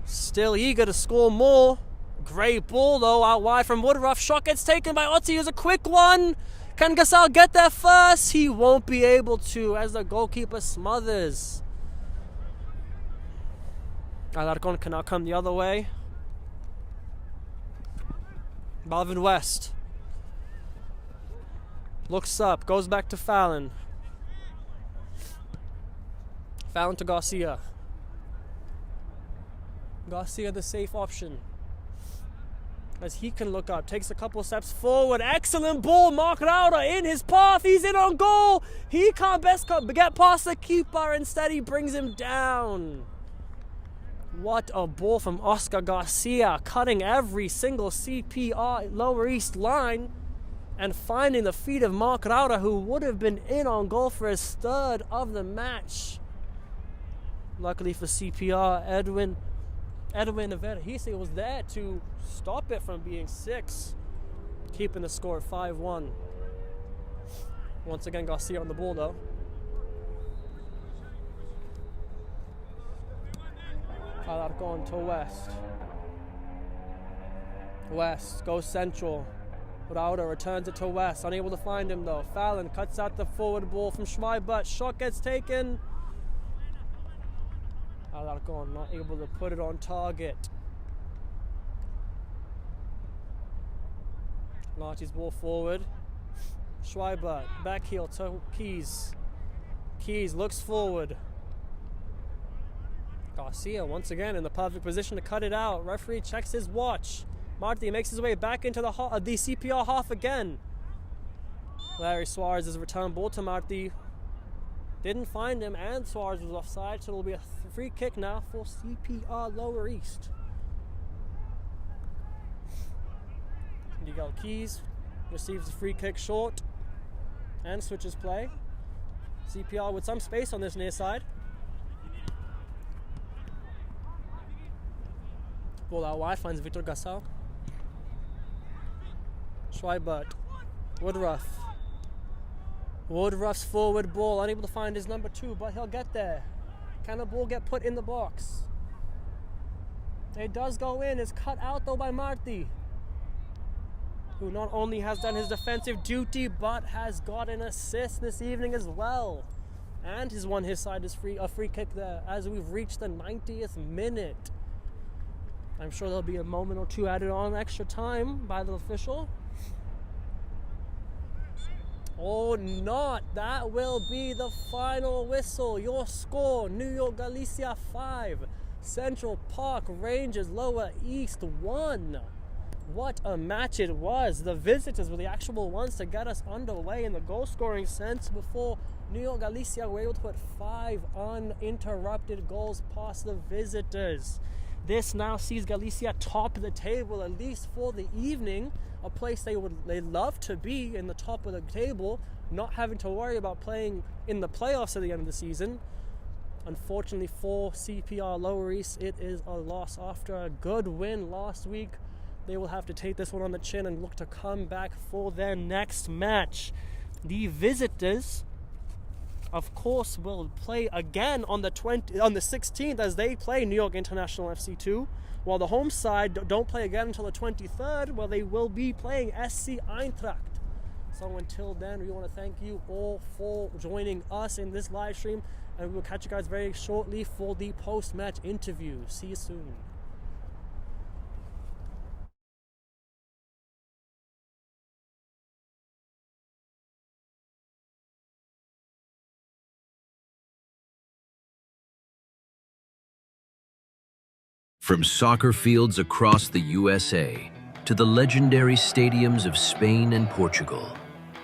still eager to score more. Great ball though, out wide from Woodruff. Shot gets taken by Otti. It was a quick one. Can Gasal get there first? He won't be able to as the goalkeeper smothers. Alarcon can now come the other way. Balvin West. Looks up, goes back to Fallon. Fallon to Garcia. Garcia the safe option. As he can look up, takes a couple steps forward. Excellent ball, Mark Rauda in his path. He's in on goal. He can't get past the keeper. Instead, he brings him down. What a ball from Oscar Garcia, cutting every single CPR Lower East line and finding the feet of Mark Rauda, who would have been in on goal for his 3rd of the match. Luckily for CPR, Edwin Verhese was there to stop it from being 6, keeping the score at 5-1. Once again, Garcia on the ball though. Alarcon to West. West goes central. Rauda returns it to West. Unable to find him though. Fallon cuts out the forward ball from Schmeibert. Shot gets taken. Alarcon not able to put it on target. Larty's ball forward. Schweibert, back heel to Keys. Keys looks forward. Garcia once again in the perfect position to cut it out. Referee checks his watch. Marty makes his way back into the CPR half again. Larry Suarez's return ball to Marty. Didn't find him and Suarez was offside, so it'll be a free kick now for CPR Lower East. Miguel Keys receives the free kick short and switches play. CPR with some space on this near side. Ball out wide, finds Victor Gasal. Schweibert. Woodruff. Woodruff's forward ball, unable to find his number 2, but he'll get there. Can the ball get put in the box? It does go in. It's cut out though by Marti, who not only has done his defensive duty but has got an assist this evening as well, and has won his side a free kick there as we've reached the 90th minute. I'm sure there'll be a moment or two added on extra time by the official. Or not. That will be the final whistle. Your score: New York Galicia 5, Central Park Rangers Lower East 1. What a match it was. The visitors were the actual ones to get us underway in the goal scoring sense before New York Galicia were able to put 5 uninterrupted goals past the visitors. This now sees Galicia top the table, at least for the evening, a place they'd love to be, in the top of the table, not having to worry about playing in the playoffs at the end of the season. Unfortunately for CPR Lower East, it is a loss. After a good win last week, they will have to take this one on the chin and look to come back for their next match. The visitors, of course, will play again on the 16th as they play New York International FC2, while the home side don't play again until the 23rd, where they will be playing SC Eintracht. So until then, we want to thank you all for joining us in this live stream, and we will catch you guys very shortly for the post-match interview. See you soon. From soccer fields across the USA to the legendary stadiums of Spain and Portugal,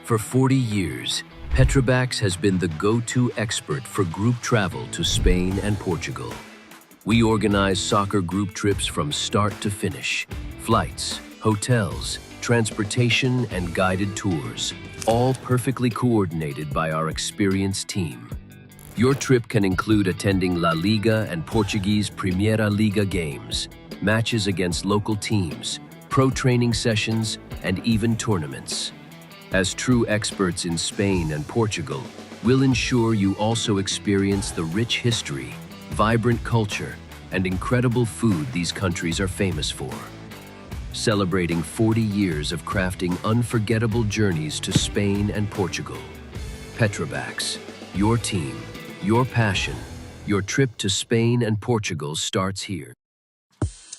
for 40 years, Petrobax has been the go-to expert for group travel to Spain and Portugal. We organize soccer group trips from start to finish: flights, hotels, transportation, and guided tours, all perfectly coordinated by our experienced team. Your trip can include attending La Liga and Portuguese Primeira Liga games, matches against local teams, pro training sessions, and even tournaments. As true experts in Spain and Portugal, we'll ensure you also experience the rich history, vibrant culture, and incredible food these countries are famous for. Celebrating 40 years of crafting unforgettable journeys to Spain and Portugal. Petrobax, your team, your passion, your trip to Spain and Portugal starts here.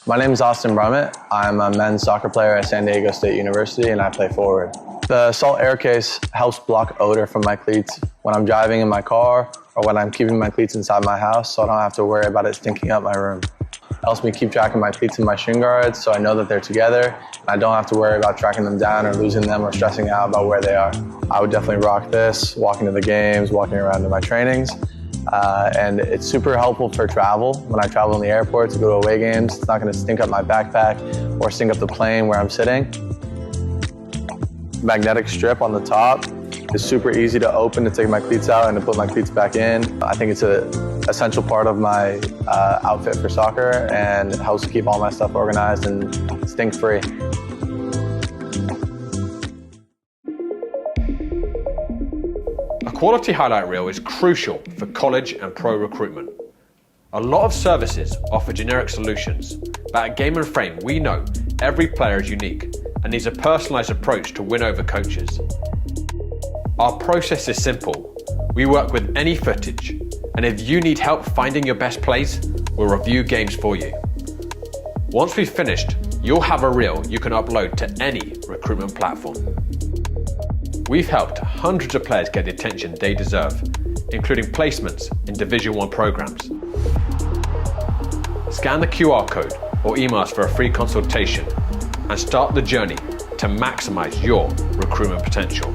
My name is Austin Brummett. I'm a men's soccer player at San Diego State University, and I play forward. The Salt Air Case helps block odor from my cleats when I'm driving in my car or when I'm keeping my cleats inside my house, so I don't have to worry about it stinking up my room. It helps me keep track of my cleats and my shin guards, so I know that they're together, and I don't have to worry about tracking them down or losing them or stressing out about where they are. I would definitely rock this, walking to the games, walking around to my trainings. And it's super helpful for travel. When I travel in the airport to go to away games, it's not going to stink up my backpack or stink up the plane where I'm sitting. Magnetic strip on the top is super easy to open to take my cleats out and to put my cleats back in. I think it's an essential part of my outfit for soccer, and it helps keep all my stuff organized and stink-free. A quality highlight reel is crucial for college and pro recruitment. A lot of services offer generic solutions, but at Game & Frame we know every player is unique and needs a personalised approach to win over coaches. Our process is simple. We work with any footage, and if you need help finding your best plays, we'll review games for you. Once we've finished, you'll have a reel you can upload to any recruitment platform. We've helped hundreds of players get the attention they deserve, including placements in Division 1 programs. Scan the QR code or email us for a free consultation and start the journey to maximize your recruitment potential.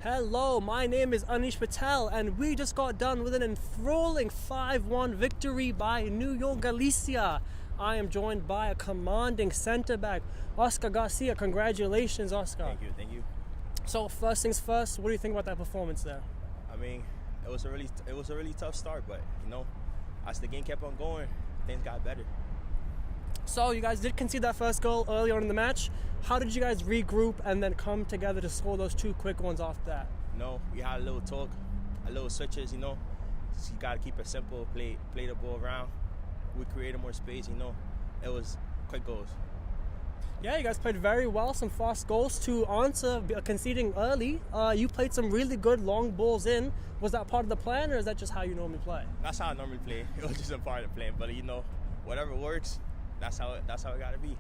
Hello, my name is Anish Patel, and we just got done with an enthralling 5-1 victory by New York Galicia. I am joined by a commanding centre-back, Oscar Garcia. Congratulations, Oscar. Thank you. So first things first, what do you think about that performance there? I mean, it was a really tough start, but you know, as the game kept on going, things got better. So you guys did concede that first goal early on in the match. How did you guys regroup and then come together to score those 2 quick ones off that? You know, we had a little talk, a little switches, you know. Just you got to keep it simple, play the ball around. We created more space, you know. It was quick goals. Yeah, you guys played very well. Some fast goals to answer conceding early. You played some really good long balls in. Was that part of the plan, or is that just how you normally play? That's how I normally play. It was just a part of the plan. But, you know, whatever works, that's how it got to be.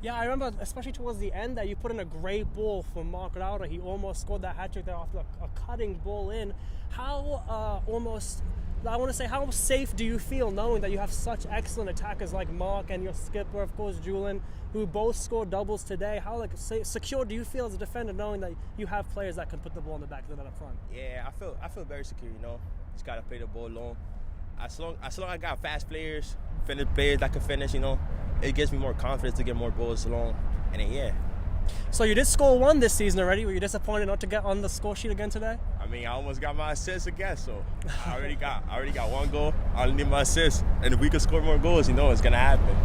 Yeah, I remember, especially towards the end, that you put in a great ball for Mark Lauder. He almost scored that hat trick there after a cutting ball in. How how safe do you feel knowing that you have such excellent attackers like Mark and your skipper, of course, Julian, who both scored doubles today? How secure do you feel as a defender knowing that you have players that can put the ball in the back of the net up front? Yeah, I feel very secure, you know. Just got to play the ball long. As long as I got fast players, players that can finish, you know, it gives me more confidence to get more balls along. And then, yeah. So you did score 1 this season already. Were you disappointed not to get on the score sheet again today? I mean, I almost got my assist again, so I already got 1 goal. I only need my assist. And if we could score more goals, you know, it's going to happen.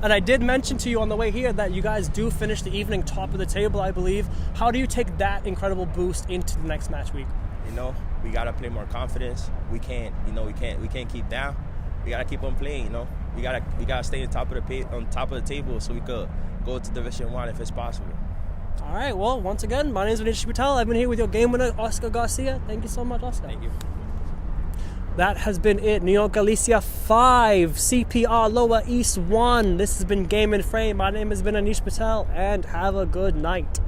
And I did mention to you on the way here that you guys do finish the evening top of the table, I believe. How do you take that incredible boost into the next match week? You know, we got to play more confidence. We can't keep down. We got to keep on playing, you know. We got to stay on top of the table so we could go to Division 1 if it's possible. All right, well, once again, my name is Anish Patel. I've been here with your game winner, Oscar Garcia. Thank you so much, Oscar. Thank you. That has been it. New York Galicia 5, CPR Lower East 1. This has been Game in Frame. My name has been Anish Patel, and have a good night.